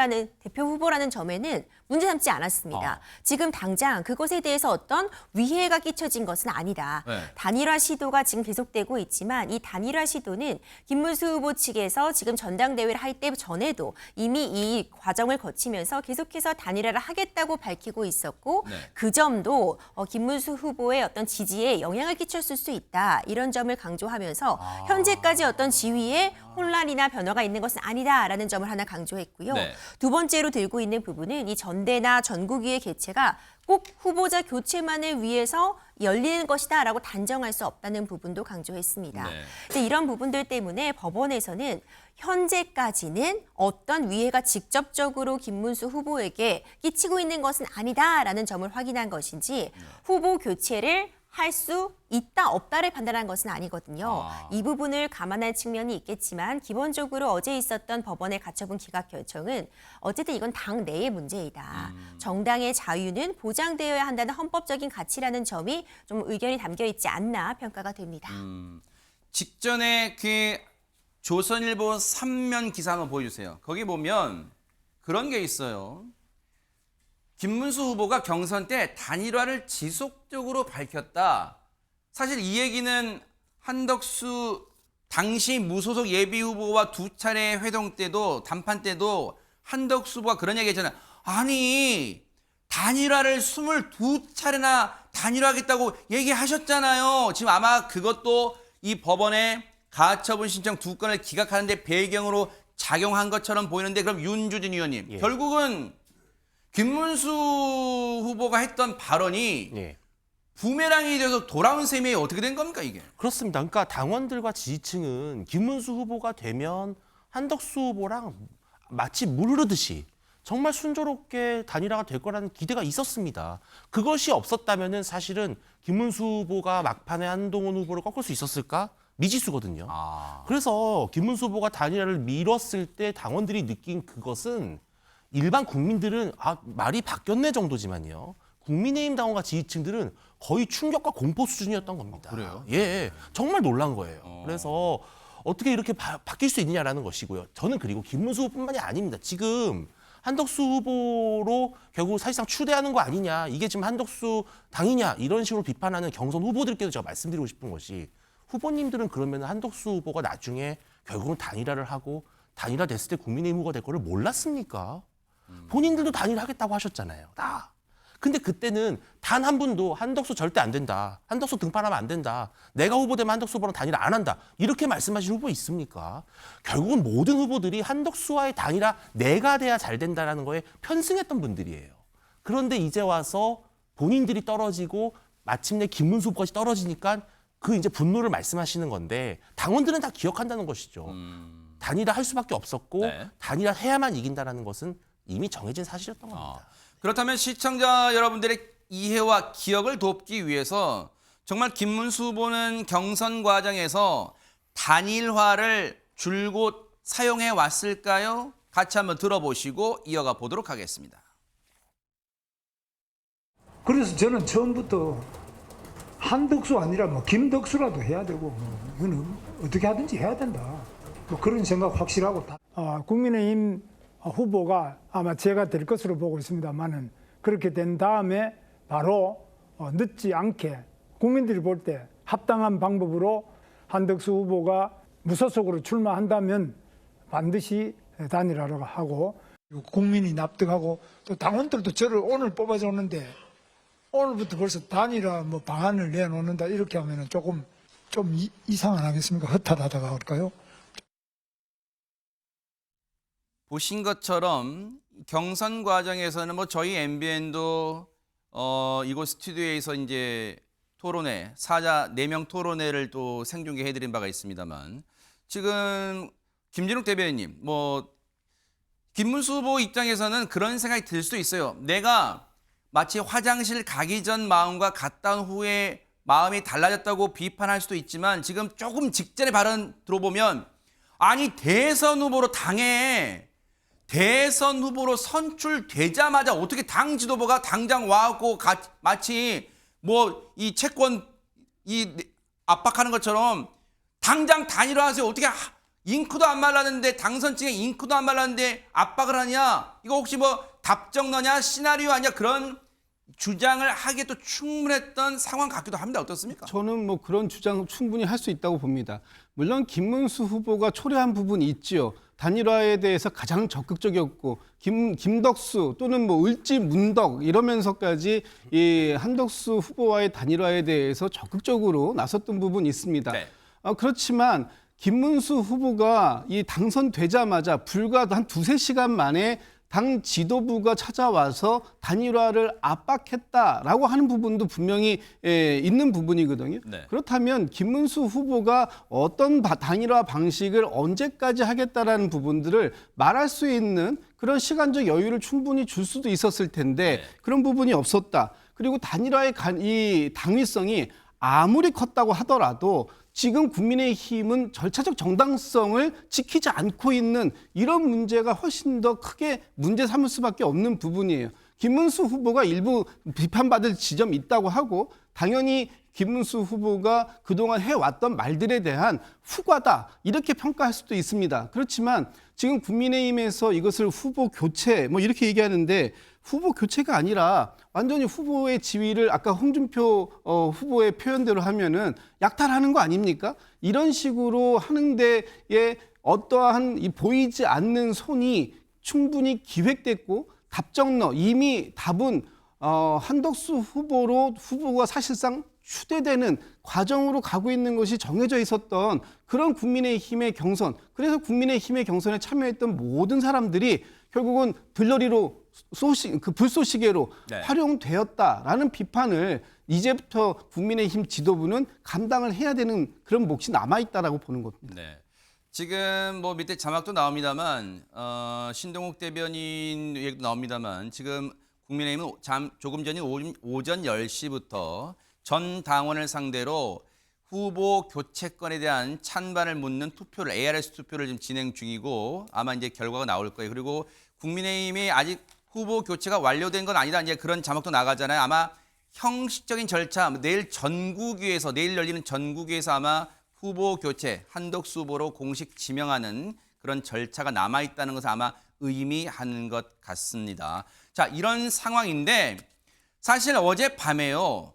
후보라는 점에는 문제 삼지 않았습니다. 지금 당장 그것에 대해서 어떤 위해가 끼쳐진 것은 아니다. 네. 단일화 시도가 지금 계속되고 있지만 이 단일화 시도는 김문수 후보 측에서 지금 전당대회를 할 때 전에도 이미 이 과정을 거치면서 계속해서 단일화를 하겠다고 밝히고 있었고, 네. 그 점도 김문수 후보의 어떤 지지에 영향을 끼쳤을 수 있다. 이런 점을 강조하면서 현재까지 어떤 지위에 혼란이나 변화가 있는 것은 아니다라는 점을 하나 강조했고요. 네. 두 번째로 들고 있는 부분은 이 전대나 전국위의 개최가 꼭 후보자 교체만을 위해서 열리는 것이다라고 단정할 수 없다는 부분도 강조했습니다. 네. 이제 이런 부분들 때문에 법원에서는 현재까지는 어떤 위해가 직접적으로 김문수 후보에게 끼치고 있는 것은 아니다라는 점을 확인한 것인지 후보 교체를 할 수 있다 없다를 판단한 것은 아니거든요. 이 부분을 감안할 측면이 있겠지만 기본적으로 어제 있었던 법원의 가처분 기각 결정은 어쨌든 이건 당 내의 문제이다. 정당의 자유는 보장되어야 한다는 헌법적인 가치라는 점이 좀 의견이 담겨 있지 않나 평가가 됩니다. 직전에 그 조선일보 3면 기사 한번 보여주세요. 거기 보면 그런 게 있어요. 김문수 후보가 경선 때 단일화를 지속적으로 밝혔다. 사실 이 얘기는 한덕수 당시 무소속 예비 후보와 두 차례 회동 때도 단판 때도 한덕수 후보가 그런 얘기 했잖아요. 아니 단일화를 22차례나 단일화하겠다고 얘기하셨잖아요. 지금 아마 그것도 이 법원의 가처분 신청 두 건을 기각하는데 배경으로 작용한 것처럼 보이는데, 그럼 윤주진 의원님, 결국은 김문수 후보가 했던 발언이 부메랑이 돼서 돌아온 셈이 어떻게 된 겁니까 이게? 그렇습니다. 그러니까 당원들과 지지층은 김문수 후보가 되면 한덕수 후보랑 마치 물 흐르듯이 정말 순조롭게 단일화가 될 거라는 기대가 있었습니다. 그것이 없었다면은 사실은 김문수 후보가 막판에 한동훈 후보를 꺾을 수 있었을까? 미지수거든요. 그래서 김문수 후보가 단일화를 미뤘을 때 당원들이 느낀 그것은 일반 국민들은 말이 바뀌었네 정도지만요. 국민의힘 당원과 지지층들은 거의 충격과 공포 수준이었던 겁니다. 그래요? 예, 정말 놀란 거예요. 그래서 어떻게 이렇게 바뀔 수 있느냐라는 것이고요. 저는 그리고 김문수 후보뿐만이 아닙니다. 지금 한덕수 후보로 결국 사실상 추대하는 거 아니냐. 이게 지금 한덕수 당이냐. 이런 식으로 비판하는 경선 후보들께도 제가 말씀드리고 싶은 것이 후보님들은 그러면 한덕수 후보가 나중에 결국은 단일화를 하고 단일화 됐을 때 국민의힘 후보가 될 거를 몰랐습니까? 본인들도 단일화하겠다고 하셨잖아요. 다. 근데 그때는 단 한 분도 한덕수 절대 안 된다. 한덕수 등판하면 안 된다. 내가 후보되면 한덕수 후보랑 단일화 안 한다. 이렇게 말씀하신 후보 있습니까? 결국은 모든 후보들이 한덕수와의 단일화 내가 돼야 잘 된다라는 거에 편승했던 분들이에요. 그런데 이제 와서 본인들이 떨어지고 마침내 김문수 후보까지 떨어지니까 그 이제 분노를 말씀하시는 건데 당원들은 다 기억한다는 것이죠. 단일화 할 수밖에 없었고 네. 단일화 해야만 이긴다라는 것은 이미 정해진 사실이었던 겁니다. 그렇다면 시청자 여러분들의 이해와 기억을 돕기 위해서 정말 김문수 후보는 경선 과정에서 단일화를 줄곧 사용해 왔을까요? 같이 한번 들어보시고 이어가 보도록 하겠습니다. 그래서 저는 처음부터 한덕수 아니라 뭐 김덕수라도 해야 되고 뭐 이거는 어떻게 하든지 해야 된다. 뭐 그런 생각 확실하고 국민의힘 후보가 아마 제가 될 것으로 보고 있습니다만은 그렇게 된 다음에 바로 늦지 않게 국민들이 볼 때 합당한 방법으로 한덕수 후보가 무소속으로 출마한다면 반드시 단일화를 하고 국민이 납득하고 또 당원들도 저를 오늘 뽑아줬는데 오늘부터 벌써 단일화 뭐 방안을 내놓는다 이렇게 하면은 조금 좀 이상 안 하겠습니까? 헛하다가 할까요? 보신 것처럼 경선 과정에서는 뭐 저희 MBN도 이곳 스튜디오에서 이제 토론회, 사자 4명 토론회를 또 생중계해드린 바가 있습니다만 지금 김진욱 대변인님, 뭐 김문수 후보 입장에서는 그런 생각이 들 수도 있어요. 내가 마치 화장실 가기 전 마음과 갔다 온 후에 마음이 달라졌다고 비판할 수도 있지만 지금 조금 직전의 발언 들어보면 아니 대선 후보로 당에 대선 후보로 선출되자마자 어떻게 당 지도부가 당장 와갖고 마치 뭐 이 채권 압박하는 것처럼 당장 단일화하세요. 어떻게 잉크도 안 말랐는데 당선증에 잉크도 안 말랐는데 압박을 하냐? 이거 혹시 뭐 답정너냐? 시나리오 아니야? 그런 주장을 하기에도 충분했던 상황 같기도 합니다. 어떻습니까? 저는 뭐 그런 주장 충분히 할 수 있다고 봅니다. 물론 김문수 후보가 초래한 부분이 있지요. 단일화에 대해서 가장 적극적이었고 김덕수 또는 뭐 을지 문덕 이러면서까지 이 한덕수 후보와의 단일화에 대해서 적극적으로 나섰던 부분이 있습니다. 네. 그렇지만 김문수 후보가 이 당선되자마자 불과 한 2-3시간 만에 당 지도부가 찾아와서 단일화를 압박했다라고 하는 부분도 분명히 있는 부분이거든요. 네. 그렇다면 김문수 후보가 어떤 단일화 방식을 언제까지 하겠다라는 부분들을 말할 수 있는 그런 시간적 여유를 충분히 줄 수도 있었을 텐데 그런 부분이 없었다. 그리고 단일화의 이 당위성이 아무리 컸다고 하더라도 지금 국민의힘은 절차적 정당성을 지키지 않고 있는 이런 문제가 훨씬 더 크게 문제 삼을 수밖에 없는 부분이에요. 김문수 후보가 일부 비판받을 지점이 있다고 하고 당연히 김문수 후보가 그동안 해왔던 말들에 대한 후과다 이렇게 평가할 수도 있습니다. 그렇지만 지금 국민의힘에서 이것을 후보 교체 뭐 이렇게 얘기하는데 후보 교체가 아니라 완전히 후보의 지위를 아까 홍준표 후보의 표현대로 하면은 약탈하는 거 아닙니까? 이런 식으로 하는 데에 어떠한 보이지 않는 손이 충분히 기획됐고 답정너 이미 답은 한덕수 후보가 사실상 추대되는 과정으로 가고 있는 것이 정해져 있었던 그런 국민의힘의 경선. 그래서 국민의힘의 경선에 참여했던 모든 사람들이 결국은 들러리로 불쏘시개로 활용되었다라는 비판을 이제부터 국민의힘 지도부는 감당을 해야 되는 그런 몫이 남아있다라고 보는 겁니다. 네. 지금 뭐 밑에 자막도 나옵니다만 신동욱 대변인 얘기도 나옵니다만 지금 국민의힘은 조금 전인 오전 10시부터 전 당원을 상대로 후보 교체권에 대한 찬반을 묻는 투표를 ARS 투표를 지금 진행 중이고 아마 이제 결과가 나올 거예요. 그리고 국민의힘이 아직 후보 교체가 완료된 건 아니다. 이제 그런 자막도 나가잖아요. 아마 형식적인 절차 내일 열리는 전국위에서 아마 후보 교체 한덕수 후보로 공식 지명하는 그런 절차가 남아있다는 것을 아마 의미하는 것 같습니다. 자, 이런 상황인데 사실 어젯밤에요.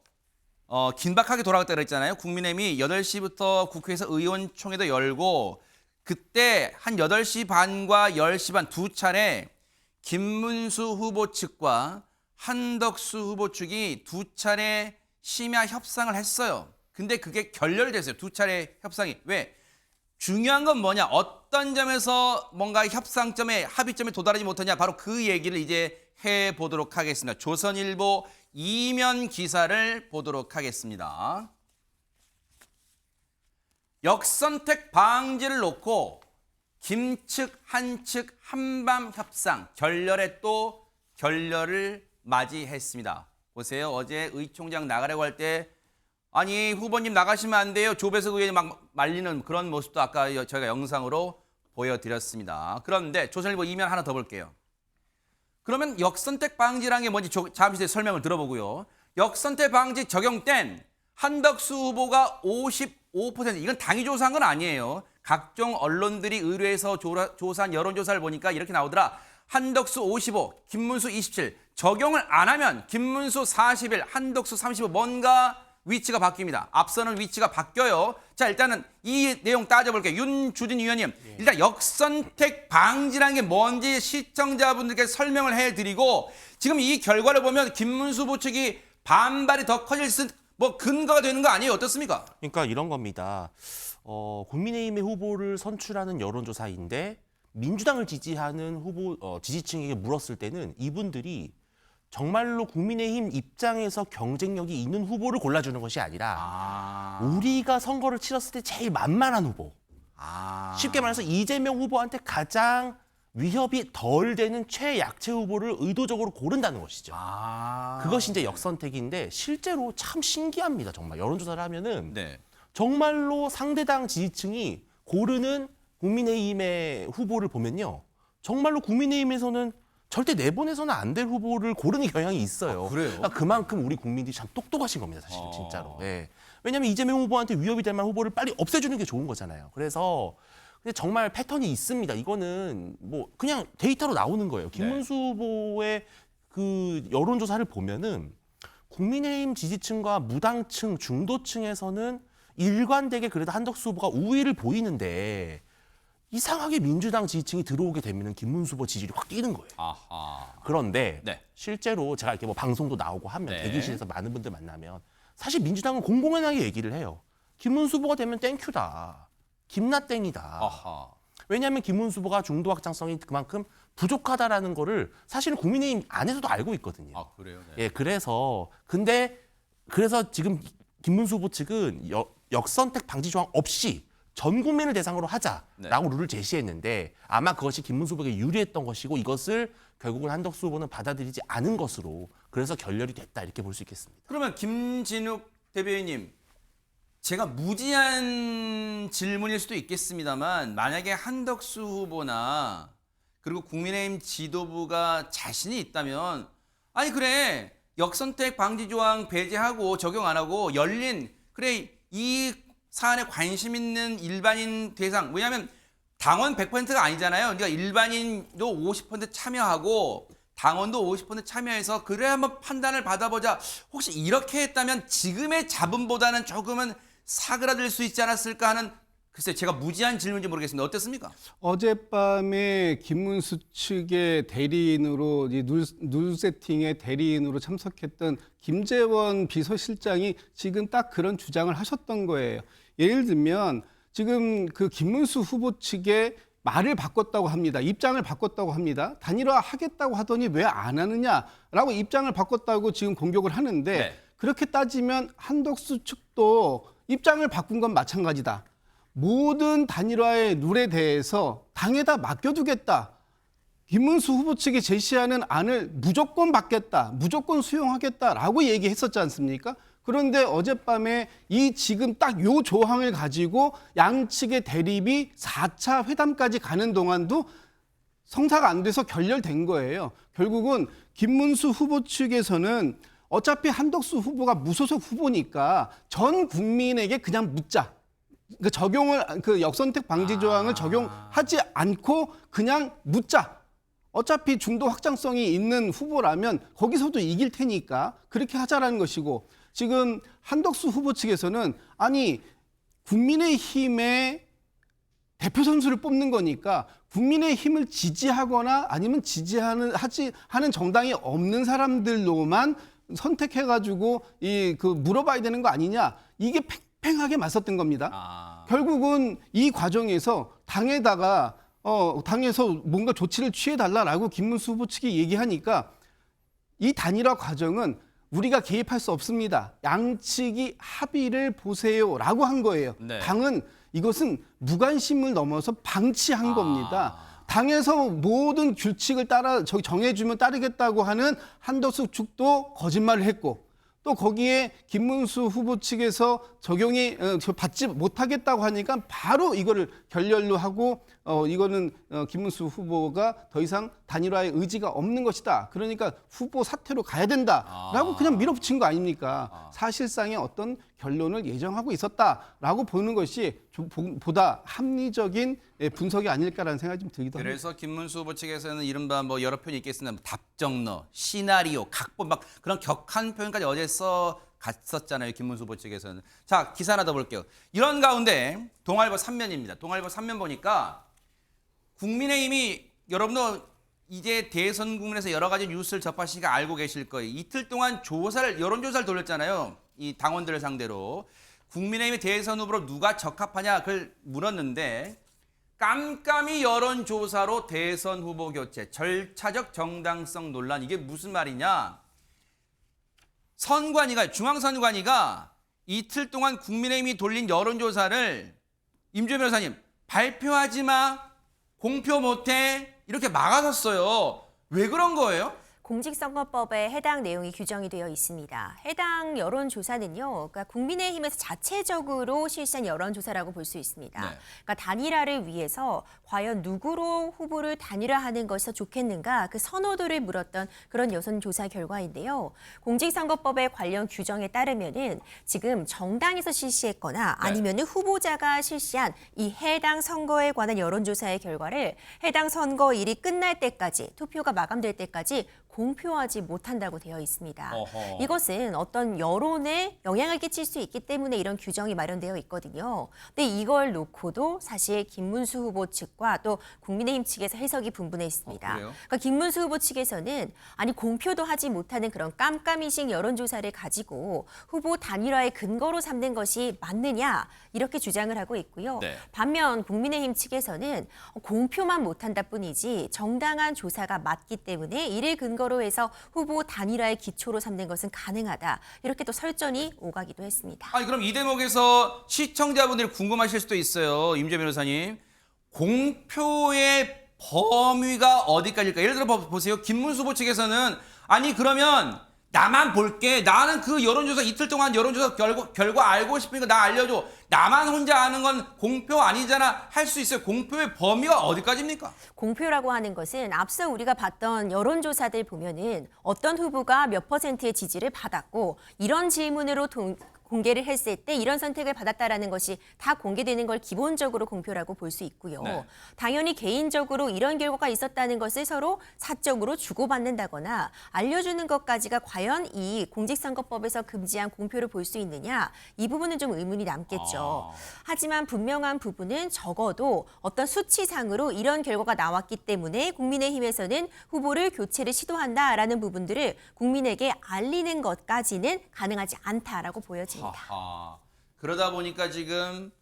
긴박하게 돌아갔다 그랬잖아요. 국민의힘이 8시부터 국회에서 의원총회도 열고 그때 한 8시 반과 10시 반 두 차례 김문수 후보 측과 한덕수 후보 측이 두 차례 심야 협상을 했어요. 근데 그게 결렬됐어요. 두 차례 협상이. 왜? 중요한 건 뭐냐? 어떤 점에서 뭔가 협상점에 합의점에 도달하지 못하냐? 바로 그 얘기를 이제 해보도록 하겠습니다. 조선일보 이면 기사를 보도록 하겠습니다. 역선택 방지를 놓고 김측, 한측 한밤 협상 결렬에 또 결렬을 맞이했습니다. 보세요. 어제 의총장 나가려고 할 때 아니 후보님 나가시면 안 돼요. 조배석 의원이 막 말리는 그런 모습도 아까 저희가 영상으로 보여드렸습니다. 그런데 조선일보 이면 하나 더 볼게요. 그러면 역선택 방지라는 게 뭔지 잠시 설명을 들어보고요. 역선택 방지 적용된 한덕수 후보가 55%, 이건 당이 조사한 건 아니에요. 각종 언론들이 의뢰해서 조사한 여론조사를 보니까 이렇게 나오더라. 한덕수 55, 김문수 27. 적용을 안 하면 김문수 41, 한덕수 35. 뭔가 위치가 바뀝니다. 앞서는 위치가 바뀌어요. 자, 일단은 이 내용 따져볼게요. 윤주진 위원님, 일단 역선택 방지라는 게 뭔지 시청자분들께 설명을 해드리고 지금 이 결과를 보면 김문수 후보 측이 반발이 더 커질 뭐 근거가 되는 거 아니에요? 어떻습니까? 그러니까 이런 겁니다. 국민의힘의 후보를 선출하는 여론조사인데 민주당을 지지하는 후보 지지층에게 물었을 때는 이분들이 정말로 국민의힘 입장에서 경쟁력이 있는 후보를 골라주는 것이 아니라 우리가 선거를 치렀을 때 제일 만만한 후보. 쉽게 말해서 이재명 후보한테 가장 위협이 덜 되는 최약체 후보를 의도적으로 고른다는 것이죠. 그것이 이제 역선택인데 실제로 참 신기합니다. 정말 여론조사를 하면은 네. 정말로 상대당 지지층이 고르는 국민의힘의 후보를 보면요. 정말로 국민의힘에서는 절대 내보내서는 안 될 후보를 고르는 경향이 있어요. 그래요? 그러니까 그만큼 우리 국민들이 참 똑똑하신 겁니다. 사실은 진짜로. 네. 왜냐하면 이재명 후보한테 위협이 될 만한 후보를 빨리 없애주는 게 좋은 거잖아요. 그래서 근데 정말 패턴이 있습니다. 이거는 뭐 그냥 데이터로 나오는 거예요. 김문수 후보의 그 여론조사를 보면은 국민의힘 지지층과 무당층, 중도층에서는 일관되게 그래도 한덕수 후보가 우위를 보이는데 이상하게 민주당 지지층이 들어오게 되면 김문수 후보 지지율이 확 뛰는 거예요. 그런데 네. 실제로 제가 이렇게 뭐 방송도 나오고 하면 네. 대기실에서 많은 분들 만나면 사실 민주당은 공공연하게 얘기를 해요. 김문수 후보가 되면 땡큐다. 김나땡이다. 왜냐하면 김문수 후보가 중도 확장성이 그만큼 부족하다라는 거를 사실은 국민의힘 안에서도 알고 있거든요. 그래요? 네. 예, 그래서 지금 김문수 후보 측은 역선택 방지 조항 없이 전 국민을 대상으로 하자라고 룰을 제시했는데 아마 그것이 김문수 후보에게 유리했던 것이고 이것을 결국은 한덕수 후보는 받아들이지 않은 것으로 그래서 결렬이 됐다 이렇게 볼 수 있겠습니다. 그러면 김진욱 대변인님, 제가 무지한 질문일 수도 있겠습니다만 만약에 한덕수 후보나 그리고 국민의힘 지도부가 자신이 있다면 아니 그래 역선택 방지 조항 배제하고 적용 안 하고 열린 그래 이 사안에 관심 있는 일반인 대상 왜냐하면 당원 100%가 아니잖아요. 그러니까 일반인도 50% 참여하고 당원도 50% 참여해서 그래 한번 판단을 받아보자. 혹시 이렇게 했다면 지금의 자본보다는 조금은 사그라들 수 있지 않았을까 하는 글쎄 제가 무지한 질문인지 모르겠습니다. 어땠습니까? 어젯밤에 김문수 측의 대리인으로 눌 세팅의 대리인으로 참석했던 김재원 비서실장이 지금 딱 그런 주장을 하셨던 거예요. 예를 들면 지금 그 김문수 후보 측의 말을 바꿨다고 합니다. 입장을 바꿨다고 합니다. 단일화 하겠다고 하더니 왜 안 하느냐라고 입장을 바꿨다고 지금 공격을 하는데 네. 그렇게 따지면 한덕수 측도 입장을 바꾼 건 마찬가지다. 모든 단일화의 룰에 대해서 당에다 맡겨두겠다. 김문수 후보 측이 제시하는 안을 무조건 받겠다. 무조건 수용하겠다라고 얘기했었지 않습니까? 그런데 어젯밤에 이 지금 딱 요 조항을 가지고 양측의 대립이 4차 회담까지 가는 동안도 성사가 안 돼서 결렬된 거예요. 결국은 김문수 후보 측에서는 어차피 한덕수 후보가 무소속 후보니까 전 국민에게 그냥 묻자. 그 적용을 그 역선택 방지 조항을 적용하지 않고 그냥 묻자. 어차피 중도 확장성이 있는 후보라면 거기서도 이길 테니까 그렇게 하자라는 것이고, 지금 한덕수 후보 측에서는 아니 국민의힘의 대표 선수를 뽑는 거니까 국민의힘을 지지하거나 아니면 지지하는 정당이 없는 사람들로만 선택해가지고 물어봐야 되는 거 아니냐, 이게 팽팽하게 맞섰던 겁니다. 결국은 이 과정에서 당에서 뭔가 조치를 취해달라라고 김문수 후보 측이 얘기하니까 이 단일화 과정은 우리가 개입할 수 없습니다. 양측이 합의를 보세요라고 한 거예요. 네. 당은 이것은 무관심을 넘어서 방치한 겁니다. 당에서 모든 규칙을 정해주면 따르겠다고 하는 한덕수 측도 거짓말을 했고, 또 거기에 김문수 후보 측에서 적용이 받지 못하겠다고 하니까 바로 이거를 결렬로 하고 이거는 김문수 후보가 더 이상 단일화의 의지가 없는 것이다. 그러니까 후보 사퇴로 가야 된다라고 그냥 밀어붙인 거 아닙니까? 사실상의 어떤 결론을 예정하고 있었다라고 보는 것이 보다 합리적인 분석이 아닐까라는 생각이 좀 들기도 합니다. 그래서 김문수 후보 측에서는 이른바 뭐 여러 표현이 있겠으나 답정너, 시나리오, 각본 막 그런 격한 표현까지 어제 갔었잖아요. 김문수 후보 측에서는. 자, 기사 하나 더 볼게요. 이런 가운데 동아일보 3면입니다. 동아일보 3면 보니까 국민의힘이, 여러분도 이제 대선 국면에서 여러 가지 뉴스를 접하시니까 알고 계실 거예요. 이틀 동안 여론조사를 돌렸잖아요. 이 당원들을 상대로. 국민의힘의 대선 후보로 누가 적합하냐 그걸 물었는데 깜깜이 여론조사로 대선 후보 교체, 절차적 정당성 논란, 이게 무슨 말이냐. 중앙선관위가 이틀 동안 국민의힘이 돌린 여론조사를 임주현 변호사님 발표하지 마, 공표 못해 이렇게 막아섰어요. 왜 그런 거예요? 공직선거법에 해당 내용이 규정이 되어 있습니다. 해당 여론조사는요, 그러니까 국민의힘에서 자체적으로 실시한 여론조사라고 볼 수 있습니다. 네. 그러니까 단일화를 위해서 과연 누구로 후보를 단일화하는 것이 더 좋겠는가, 그 선호도를 물었던 그런 여론조사 결과인데요. 공직선거법의 관련 규정에 따르면은 지금 정당에서 실시했거나 아니면은 후보자가 실시한 이 해당 선거에 관한 여론조사의 결과를 해당 선거일이 끝날 때까지, 투표가 마감될 때까지 공표하지 못한다고 되어 있습니다. 어허. 이것은 어떤 여론에 영향을 끼칠 수 있기 때문에 이런 규정이 마련되어 있거든요. 근데 이걸 놓고도 사실 김문수 후보 측과 또 국민의힘 측에서 해석이 분분해 있습니다. 그래요? 그러니까 김문수 후보 측에서는 아니 공표도 하지 못하는 그런 깜깜이식 여론조사를 가지고 후보 단일화의 근거로 삼는 것이 맞느냐, 이렇게 주장을 하고 있고요. 네. 반면 국민의힘 측에서는 공표만 못한다 뿐이지 정당한 조사가 맞기 때문에 이를 근거로 해서 후보 단일화의 기초로 삼는 것은 가능하다, 이렇게 또 설전이 오가기도 했습니다. 아니 그럼 이 대목에서 시청자분들이 궁금하실 수도 있어요. 임주현 변호사님. 공표의 범위가 어디까지일까? 예를 들어 보세요. 김문수 후보 측에서는 아니 그러면 나만 볼게. 나는 그 여론조사 이틀 동안 여론조사 결과 알고 싶으니까 나 알려줘. 나만 혼자 아는 건 공표 아니잖아. 할 수 있어요. 공표의 범위가 어디까지입니까? 공표라고 하는 것은 앞서 우리가 봤던 여론조사들 보면은 어떤 후보가 몇 %의 지지를 받았고 이런 질문으로 공개를 했을 때 이런 선택을 받았다라는 것이 다 공개되는 걸 기본적으로 공표라고 볼 수 있고요. 네. 당연히 개인적으로 이런 결과가 있었다는 것을 서로 사적으로 주고받는다거나 알려주는 것까지가 과연 이 공직선거법에서 금지한 공표를 볼 수 있느냐, 이 부분은 좀 의문이 남겠죠. 하지만 분명한 부분은 적어도 어떤 수치상으로 이런 결과가 나왔기 때문에 국민의힘에서는 후보를 교체를 시도한다라는 부분들을 국민에게 알리는 것까지는 가능하지 않다라고 보여집니다. 그러다 보니까 지금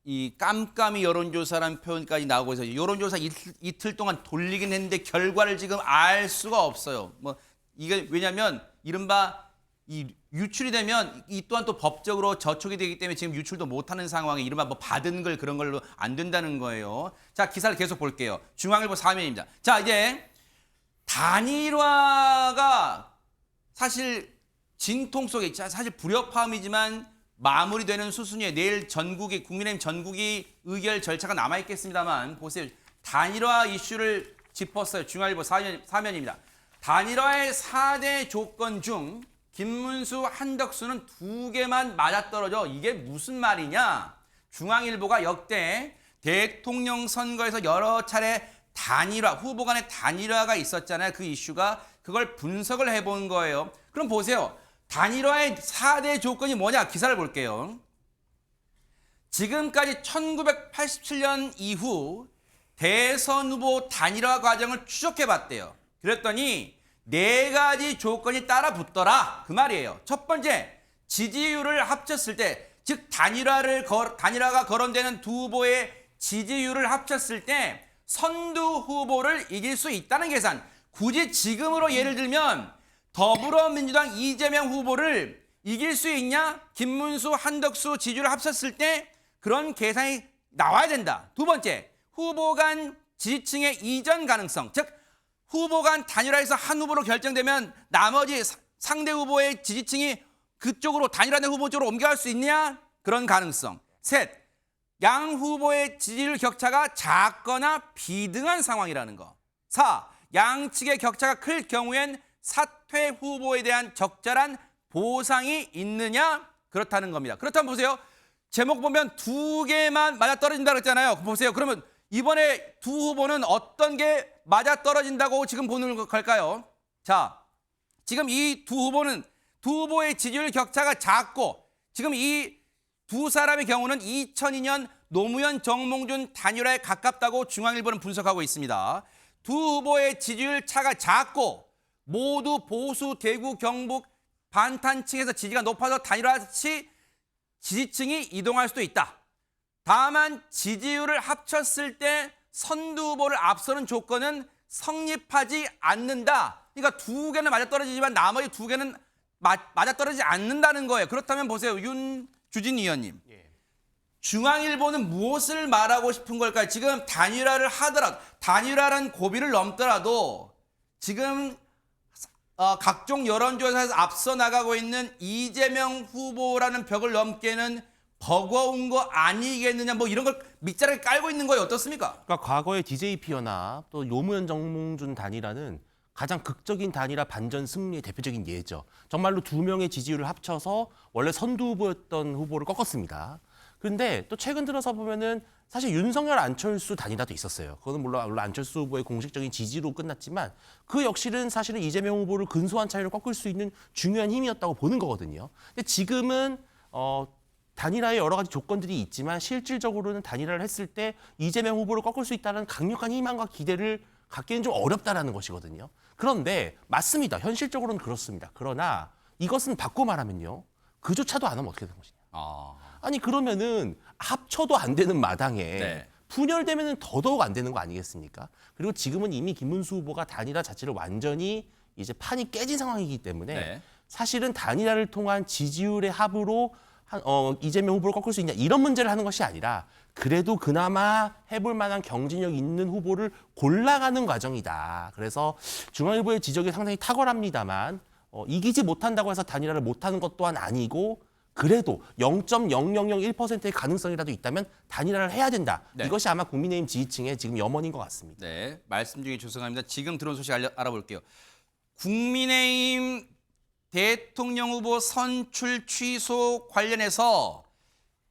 이 깜깜이 여론조사라는 표현까지 나오고 있어요. 여론조사 이틀 동안 돌리긴 했는데 결과를 지금 알 수가 없어요. 뭐 이게 왜냐하면 이른바 이 유출이 되면 이 또한 또 법적으로 저촉이 되기 때문에 지금 유출도 못하는 상황에 이른바 뭐 받은 글 그런 걸로 안 된다는 거예요. 자, 기사를 계속 볼게요. 중앙일보 4면입니다. 자, 이제 단일화가 사실 진통 속에 있죠. 사실 불협화음이지만 마무리되는 수순위에 내일 국민의힘 전국이 의결 절차가 남아있겠습니다만 보세요. 단일화 이슈를 짚었어요. 중앙일보 4면입니다. 단일화의 4대 조건 중 김문수, 한덕수는 2개만 맞아떨어져. 이게 무슨 말이냐? 중앙일보가 역대 대통령 선거에서 여러 차례 단일화, 후보 간의 단일화가 있었잖아요. 그 이슈가. 그걸 분석을 해본 거예요. 그럼 보세요. 단일화의 4대 조건이 뭐냐? 기사를 볼게요. 지금까지 1987년 이후 대선 후보 단일화 과정을 추적해봤대요. 그랬더니 4가지 조건이 따라 붙더라. 그 말이에요. 첫 번째, 지지율을 합쳤을 때, 즉 단일화가 거론되는 두 후보의 지지율을 합쳤을 때 선두 후보를 이길 수 있다는 계산. 굳이 지금으로 예를 들면 더불어민주당 이재명 후보를 이길 수 있냐? 김문수, 한덕수 지지율을 합쳤을 때 그런 계산이 나와야 된다. 두 번째, 후보 간 지지층의 이전 가능성. 즉 후보 간 단일화에서 한 후보로 결정되면 나머지 상대 후보의 지지층이 그쪽으로 단일화된 후보 쪽으로 옮겨갈 수 있느냐? 그런 가능성. 셋, 양 후보의 지지율 격차가 작거나 비등한 상황이라는 거. 4, 양측의 격차가 클 경우엔 사퇴 후보에 대한 적절한 보상이 있느냐? 그렇다는 겁니다. 그렇다면 보세요. 제목 보면 2개만 맞아떨어진다 그랬잖아요. 보세요. 그러면 이번에 두 후보는 어떤 게 맞아떨어진다고 지금 보는 걸까요? 자, 지금 이 두 후보의 지지율 격차가 작고 지금 이 두 사람의 경우는 2002년 노무현 정몽준 단일화에 가깝다고 중앙일보는 분석하고 있습니다. 두 후보의 지지율 차가 작고 모두 보수 대구 경북 반탄층에서 지지가 높아서 단일화 시 지지층이 이동할 수도 있다. 다만 지지율을 합쳤을 때 선두 후보를 앞서는 조건은 성립하지 않는다. 그러니까 2개는 맞아떨어지지만 나머지 2개는 맞아떨어지지 않는다는 거예요. 그렇다면 보세요. 주진 의원님. 중앙일보는 무엇을 말하고 싶은 걸까요? 지금 단일화를 하더라도, 단일화라는 고비를 넘더라도 지금 각종 여론조사에서 앞서 나가고 있는 이재명 후보라는 벽을 넘기에는 버거운 거 아니겠느냐, 뭐 이런 걸 밑자락에 깔고 있는 거예요. 어떻습니까? 그러니까 과거의 DJP 연합 또 노무현 정몽준 단일화는 가장 극적인 단일화 반전 승리의 대표적인 예죠. 정말로 2명의 지지율을 합쳐서 원래 선두 후보였던 후보를 꺾었습니다. 그런데 또 최근 들어서 보면은 사실 윤석열 안철수 단일화도 있었어요. 그거는 물론 안철수 후보의 공식적인 지지로 끝났지만 그 역시는 사실은 이재명 후보를 근소한 차이로 꺾을 수 있는 중요한 힘이었다고 보는 거거든요. 근데 지금은 단일화에 여러 가지 조건들이 있지만 실질적으로는 단일화를 했을 때 이재명 후보를 꺾을 수 있다는 강력한 희망과 기대를 갖기는 좀 어렵다라는 것이거든요. 그런데 맞습니다. 현실적으로는 그렇습니다. 그러나 이것은 바꿔 말하면요. 그조차도 안 하면 어떻게 되는 것이냐. 아니 그러면은 합쳐도 안 되는 마당에 네. 분열되면은 더더욱 안 되는 거 아니겠습니까? 그리고 지금은 이미 김문수 후보가 단일화 자체를 완전히 이제 판이 깨진 상황이기 때문에 네. 사실은 단일화를 통한 지지율의 합으로 이재명 후보를 꺾을 수 있냐 이런 문제를 하는 것이 아니라 그래도 그나마 해볼 만한 경쟁력 있는 후보를 골라가는 과정이다. 그래서 중앙일보의 지적이 상당히 탁월합니다만 이기지 못한다고 해서 단일화를 못하는 것 또한 아니고 그래도 0.0001%의 가능성이라도 있다면 단일화를 해야 된다. 네. 이것이 아마 국민의힘 지지층의 지금 염원인 것 같습니다. 네, 말씀 중에 죄송합니다. 지금 들어온 소식 알아볼게요. 국민의힘 대통령 후보 선출 취소 관련해서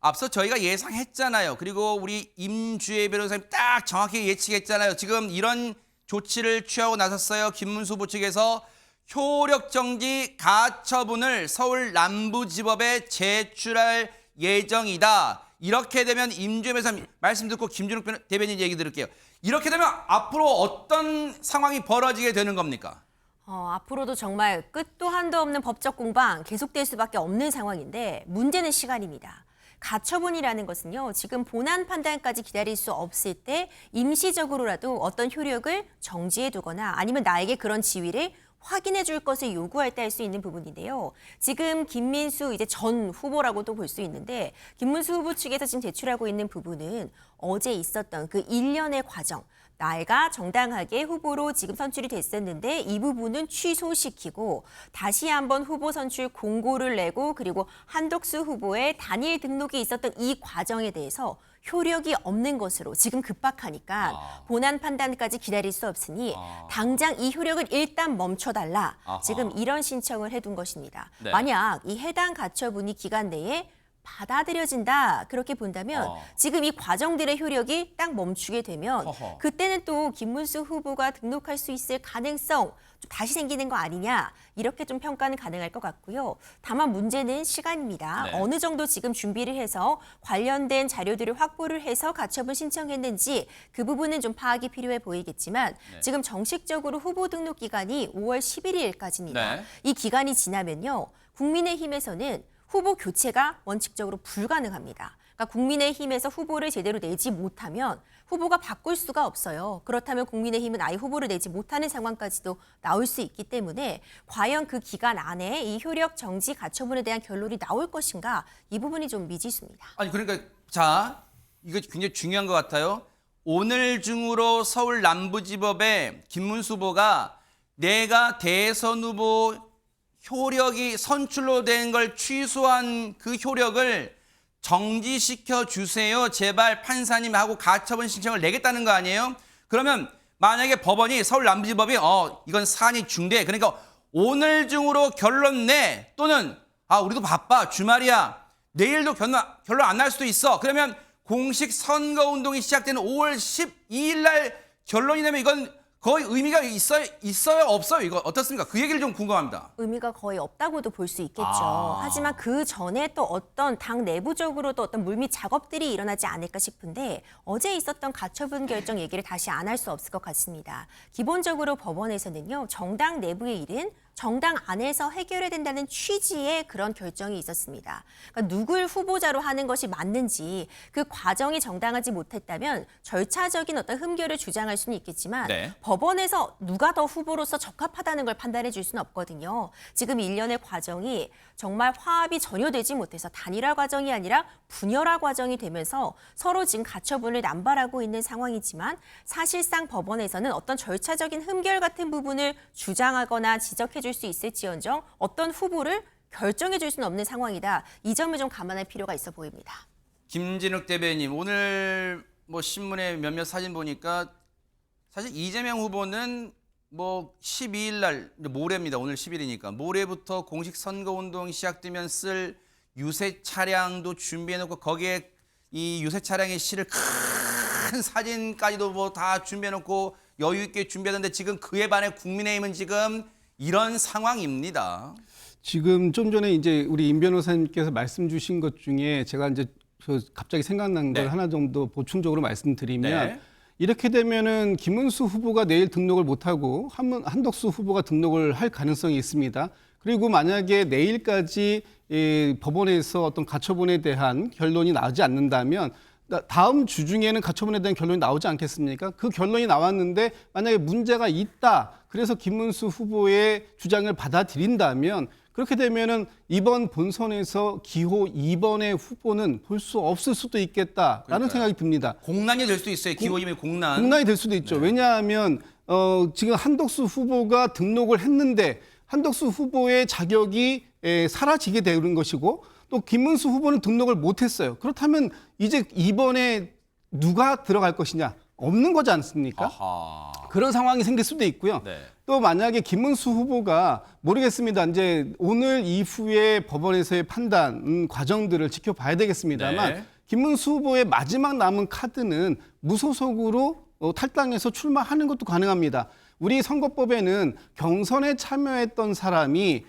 앞서 저희가 예상했잖아요. 그리고 우리 임주혜 변호사님 딱 정확히 예측했잖아요. 지금 이런 조치를 취하고 나섰어요. 김문수 후보 측에서 효력정지 가처분을 서울 남부지법에 제출할 예정이다. 이렇게 되면 임주혜 변호사님 말씀 듣고 김준욱 대변인 얘기 들을게요. 이렇게 되면 앞으로 어떤 상황이 벌어지게 되는 겁니까? 앞으로도 정말 끝도 한도 없는 법적 공방 계속될 수밖에 없는 상황인데 문제는 시간입니다. 가처분이라는 것은요, 지금 본안 판단까지 기다릴 수 없을 때 임시적으로라도 어떤 효력을 정지해 두거나 아니면 나에게 그런 지위를 확인해 줄 것을 요구할 때 할 수 있는 부분인데요. 지금 김민수 이제 전 후보라고도 볼 수 있는데 김문수 후보 측에서 지금 제출하고 있는 부분은 어제 있었던 그 일련의 과정, 나이가 정당하게 후보로 지금 선출이 됐었는데 이 부분은 취소시키고 다시 한번 후보 선출 공고를 내고 그리고 한덕수 후보의 단일 등록이 있었던 이 과정에 대해서 효력이 없는 것으로 지금 급박하니까 본안 판단까지 기다릴 수 없으니 당장 이 효력을 일단 멈춰달라. 지금 이런 신청을 해둔 것입니다. 네. 만약 이 해당 가처분이 기간 내에 받아들여진다 그렇게 본다면 지금 이 과정들의 효력이 딱 멈추게 되면 허허. 그때는 또 김문수 후보가 등록할 수 있을 가능성 좀 다시 생기는 거 아니냐 이렇게 좀 평가는 가능할 것 같고요. 다만 문제는 시간입니다. 네. 어느 정도 지금 준비를 해서 관련된 자료들을 확보를 해서 가처분 신청했는지 그 부분은 좀 파악이 필요해 보이겠지만 지금 정식적으로 후보 등록 기간이 5월 11일까지입니다. 네. 이 기간이 지나면요. 국민의힘에서는 후보 교체가 원칙적으로 불가능합니다. 그러니까 국민의힘에서 후보를 제대로 내지 못하면 후보가 바꿀 수가 없어요. 그렇다면 국민의힘은 아예 후보를 내지 못하는 상황까지도 나올 수 있기 때문에 과연 그 기간 안에 이 효력 정지 가처분에 대한 결론이 나올 것인가 이 부분이 좀 미지수입니다. 아니 그러니까 자 이거 굉장히 중요한 것 같아요. 오늘 중으로 서울 남부지법에 김문수 후보가 내가 대선 후보 효력이 선출로 된 걸 취소한 그 효력을 정지시켜 주세요. 제발 판사님 하고 가처분 신청을 내겠다는 거 아니에요? 그러면 만약에 법원이 서울 남부지법이 이건 사안이 중대. 그러니까 오늘 중으로 결론 내 또는 우리도 바빠 주말이야. 내일도 결론 안 날 수도 있어. 그러면 공식 선거 운동이 시작되는 5월 12일 날 결론이 나면 이건 거의 의미가 있어요? 없어요? 이거 어떻습니까? 그 얘기를 좀 궁금합니다. 의미가 거의 없다고도 볼 수 있겠죠. 하지만 그 전에 또 어떤 당 내부적으로도 어떤 물밑 작업들이 일어나지 않을까 싶은데 어제 있었던 가처분 결정 얘기를 다시 안 할 수 없을 것 같습니다. 기본적으로 법원에서는요. 정당 내부의 일은 정당 안에서 해결해야 된다는 취지의 그런 결정이 있었습니다. 그러니까 누굴 후보자로 하는 것이 맞는지 그 과정이 정당하지 못했다면 절차적인 어떤 흠결을 주장할 수는 있겠지만 네. 법원에서 누가 더 후보로서 적합하다는 걸 판단해 줄 수는 없거든요. 지금 일련의 과정이 정말 화합이 전혀 되지 못해서 단일화 과정이 아니라 분열화 과정이 되면서 서로 지금 가처분을 남발하고 있는 상황이지만 사실상 법원에서는 어떤 절차적인 흠결 같은 부분을 주장하거나 지적해 줄 수 있을지언정 어떤 후보를 결정해 줄 수는 없는 상황이다. 이 점을 좀 감안할 필요가 있어 보입니다. 김진욱 대변인 오늘 신문에 몇몇 사진 보니까 사실 이재명 후보는 12일 날 모레입니다. 오늘 10일이니까 모레부터 공식 선거 운동이 시작되면 쓸 유세 차량도 준비해놓고 거기에 이 유세 차량에 실을 큰 사진까지도 다 준비해놓고 여유 있게 준비하던데 지금 그에 반해 국민의힘은 지금 이런 상황입니다. 지금 좀 전에 이제 우리 임 변호사님께서 말씀 주신 것 중에 제가 이제 갑자기 생각난 걸 네. 하나 정도 보충적으로 말씀드리면 네. 이렇게 되면은 김문수 후보가 내일 등록을 못하고 한덕수 후보가 등록을 할 가능성이 있습니다. 그리고 만약에 내일까지 법원에서 어떤 가처분에 대한 결론이 나오지 않는다면 다음 주 중에는 가처분에 대한 결론이 나오지 않겠습니까? 그 결론이 나왔는데 만약에 문제가 있다. 그래서 김문수 후보의 주장을 받아들인다면 그렇게 되면은 이번 본선에서 기호 2번의 후보는 볼 수 없을 수도 있겠다라는 그러니까요. 생각이 듭니다. 공난이 될 수도 있어요. 기호 2면 공난. 공난이 될 수도 있죠. 왜냐하면 지금 한덕수 후보가 등록을 했는데 한덕수 후보의 자격이 사라지게 되는 것이고 또 김문수 후보는 등록을 못했어요. 그렇다면 이제 이번에 누가 들어갈 것이냐? 없는 거지 않습니까? 아하. 그런 상황이 생길 수도 있고요. 네. 또 만약에 김문수 후보가 모르겠습니다. 이제 오늘 이후에 법원에서의 판단 과정들을 지켜봐야 되겠습니다만 네. 김문수 후보의 마지막 남은 카드는 무소속으로 탈당해서 출마하는 것도 가능합니다. 우리 선거법에는 경선에 참여했던 사람이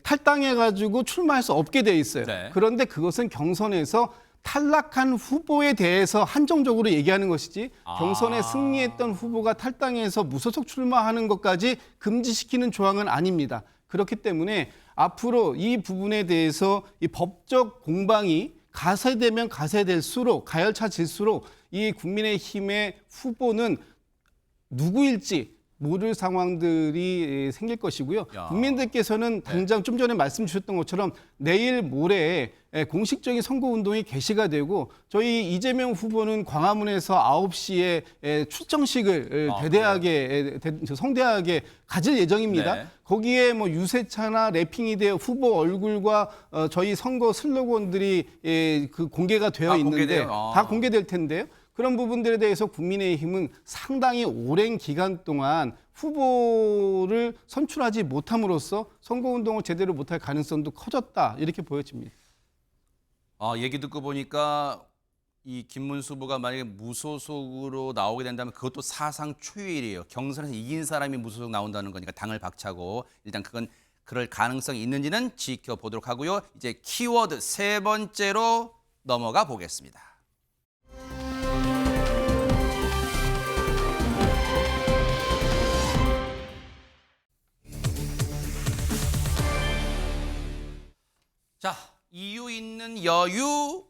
탈당해가지고 출마할 수 없게 돼 있어요. 네. 그런데 그것은 경선에서 탈락한 후보에 대해서 한정적으로 얘기하는 것이지 경선에 승리했던 후보가 탈당해서 무소속 출마하는 것까지 금지시키는 조항은 아닙니다. 그렇기 때문에 앞으로 이 부분에 대해서 이 법적 공방이 가세되면 가세될수록 가열차질수록 이 국민의힘의 후보는 누구일지 모를 상황들이 생길 것이고요. 야. 국민들께서는 당장 좀 전에 말씀 주셨던 것처럼 내일 모레 공식적인 선거운동이 개시가 되고 저희 이재명 후보는 광화문에서 9시에 출정식을 성대하게 가질 예정입니다. 네. 거기에 유세차나 래핑이 되어 후보 얼굴과 저희 선거 슬로건들이 그 공개가 되어 다 있는데 공개돼요? 다 공개될 텐데요. 그런 부분들에 대해서 국민의힘은 상당히 오랜 기간 동안 후보를 선출하지 못함으로써 선거운동을 제대로 못할 가능성도 커졌다 이렇게 보여집니다. 얘기 듣고 보니까 이 김문수 후보가 만약에 무소속으로 나오게 된다면 그것도 사상 초유일이에요. 경선에서 이긴 사람이 무소속 나온다는 거니까 당을 박차고 일단 그건 그럴 가능성이 있는지는 지켜보도록 하고요. 이제 키워드 세 번째로 넘어가 보겠습니다. 자, 이유 있는 여유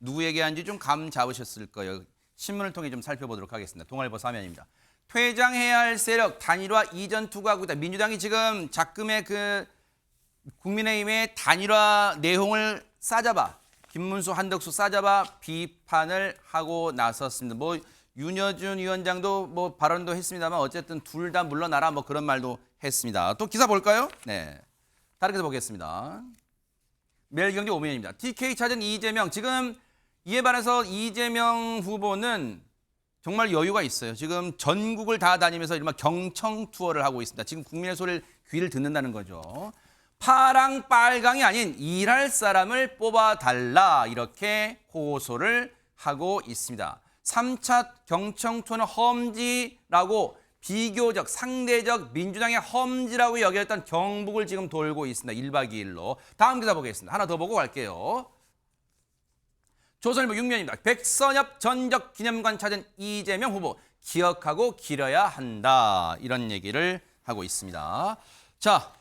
누구에게 한지 좀 감 잡으셨을 거예요. 신문을 통해 좀 살펴보도록 하겠습니다. 동아일보 사면입니다. 퇴장해야 할 세력 단일화 이전 투구하고 있다. 민주당이 지금 작금의 그 국민의힘의 단일화 내용을 싸잡아 김문수, 한덕수 싸잡아 비판을 하고 나섰습니다. 뭐 윤여준 위원장도 뭐 발언도 했습니다만 어쨌든 둘 다 물러나라 뭐 그런 말도 했습니다. 또 기사 볼까요? 네, 다른 기사 보겠습니다. 매일경제 오면입니다. TK 찾은 이재명. 지금 이에 반해서 이재명 후보는 정말 여유가 있어요. 지금 전국을 다 다니면서 이른바 경청 투어를 하고 있습니다. 지금 국민의 소리를 귀를 듣는다는 거죠. 파랑 빨강이 아닌 일할 사람을 뽑아달라 이렇게 호소를 하고 있습니다. 3차 경청 투어는 험지라고 비교적 상대적 민주당의 험지라고 여겼던 경북을 지금 돌고 있습니다. 1박 2일로. 다음 기사 보겠습니다. 하나 더 보고 갈게요. 조선일보 6면입니다. 백선엽 전적 기념관 찾은 이재명 후보 기억하고 기려야 한다. 이런 얘기를 하고 있습니다. 자,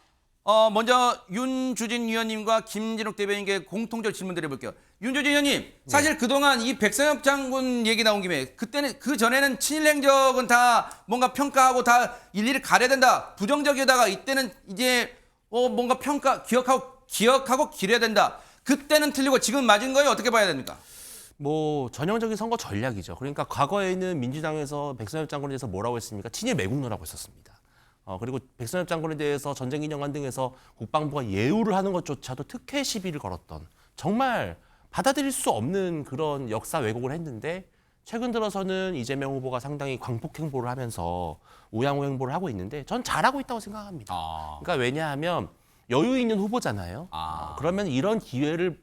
먼저 윤주진 위원님과 김진욱 대변인께 공통적 질문 드려볼게요. 윤주진 위원님, 사실 그동안 이 백선엽 장군 얘기 나온 김에 그때는 그 전에는 친일 행적은 다 뭔가 평가하고 다 일일이 가려야 된다. 부정적이다가 이때는 이제 뭔가 기억하고 기려야 된다. 그때는 틀리고 지금 맞은 거예요? 어떻게 봐야 됩니까? 뭐 전형적인 선거 전략이죠. 그러니까 과거에는 민주당에서 백선엽 장군에 대해서 뭐라고 했습니까? 친일 매국노라고 했었습니다. 그리고 백선엽 장군에 대해서 전쟁기념관 등에서 국방부가 예우를 하는 것조차도 특혜 시비를 걸었던 정말 받아들일 수 없는 그런 역사 왜곡을 했는데 최근 들어서는 이재명 후보가 상당히 광폭 행보를 하면서 우양호 행보를 하고 있는데 전 잘하고 있다고 생각합니다. 그러니까 왜냐하면 여유 있는 후보잖아요. 그러면 이런 기회를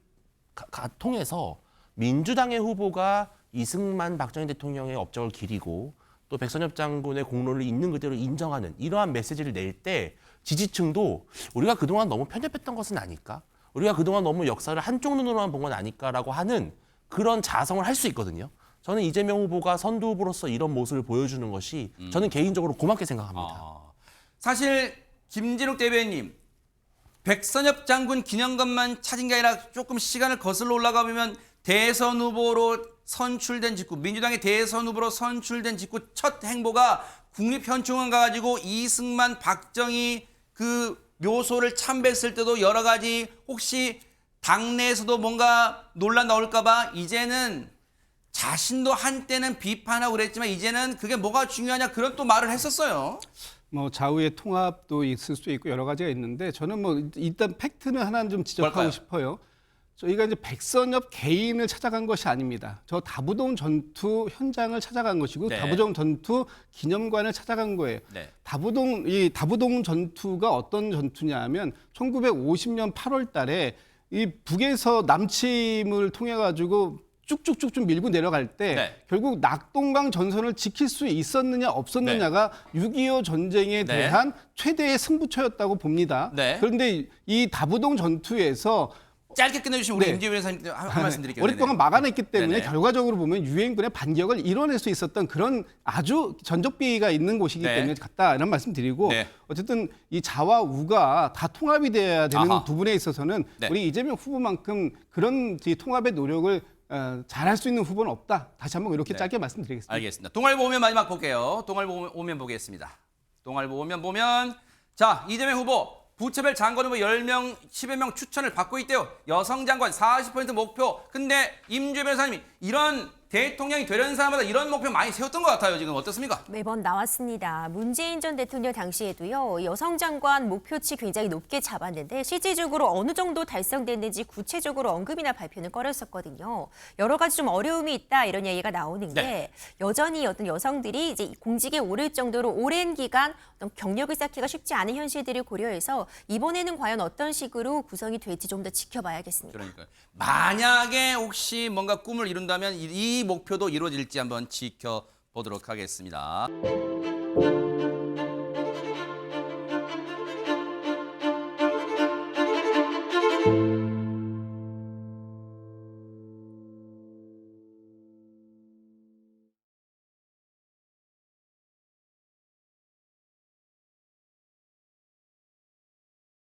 통해서 민주당의 후보가 이승만 박정희 대통령의 업적을 기리고 또 백선엽 장군의 공로를 있는 그대로 인정하는 이러한 메시지를 낼 때 지지층도 우리가 그동안 너무 편협했던 것은 아닐까? 우리가 그동안 너무 역사를 한쪽 눈으로만 본 건 아닐까라고 하는 그런 자성을 할 수 있거든요. 저는 이재명 후보가 선두 후보로서 이런 모습을 보여주는 것이 저는 개인적으로 고맙게 생각합니다. 사실 김진욱 대변인님, 백선엽 장군 기념관만 찾은 게 아니라 조금 시간을 거슬러 올라가 보면 대선 후보로 선출된 직후, 민주당의 대선 후보로 선출된 직후 첫 행보가 국립현충원 가가지고 이승만, 박정희 그 묘소를 참배했을 때도 여러 가지 혹시 당내에서도 뭔가 논란 나올까 봐 이제는 자신도 한때는 비판하고 그랬지만 이제는 그게 뭐가 중요하냐 그런 또 말을 했었어요. 뭐 좌우의 통합도 있을 수 있고 여러 가지가 있는데 저는 뭐 일단 팩트는 하나 좀 지적하고 뭘까요? 싶어요. 저희가 이제 백선엽 개인을 찾아간 것이 아닙니다. 저 다부동 전투 현장을 찾아간 것이고 네. 다부동 전투 기념관을 찾아간 거예요. 네. 다부동 전투가 어떤 전투냐면 1950년 8월달에 이 북에서 남침을 통해 가지고 쭉쭉쭉쭉 밀고 내려갈 때 네. 결국 낙동강 전선을 지킬 수 있었느냐 없었느냐가 6.25 전쟁에 네. 대한 최대의 승부처였다고 봅니다. 네. 그런데 이 다부동 전투에서 짧게 끝내주시면 우리 네. 임지훈 회사님 한 말씀 드릴게요. 오랫동안 막아냈기 때문에 네네. 결과적으로 보면 유엔군의 반격을 이뤄낼 수 있었던 그런 아주 전적비가 있는 곳이기 네. 때문에 같다 이런 말씀 드리고 네. 어쨌든 이 좌와 우가 다 통합이 돼야 되는 아하. 부분에 있어서는 네. 우리 이재명 후보만큼 그런 이 통합의 노력을 잘할 수 있는 후보는 없다. 다시 한번 이렇게 네. 짧게 말씀드리겠습니다. 알겠습니다. 동아일보 오면 마지막 볼게요. 동아일보 오면 보겠습니다. 동아일보 오면 보면 자 이재명 후보 부차별 장관 후보 10명, 10여 명 추천을 받고 있대요. 여성 장관 40% 목표. 근데 임주혜 변호사님이 이런 대통령이 되려는 사람마다 이런 목표 많이 세웠던 것 같아요. 지금 어떻습니까? 매번 나왔습니다. 문재인 전 대통령 당시에도요. 여성 장관 목표치 굉장히 높게 잡았는데 실질적으로 어느 정도 달성됐는지 구체적으로 언급이나 발표는 꺼렸었거든요. 여러 가지 좀 어려움이 있다 이런 얘기가 나오는 게 네. 여전히 어떤 여성들이 이제 공직에 오를 정도로 오랜 기간 어떤 경력을 쌓기가 쉽지 않은 현실들을 고려해서 이번에는 과연 어떤 식으로 구성이 될지 좀 더 지켜봐야겠습니다. 그러니까 만약에 혹시 뭔가 꿈을 이룬다면 이 목표도 이루어질지 한번 지켜보도록 하겠습니다.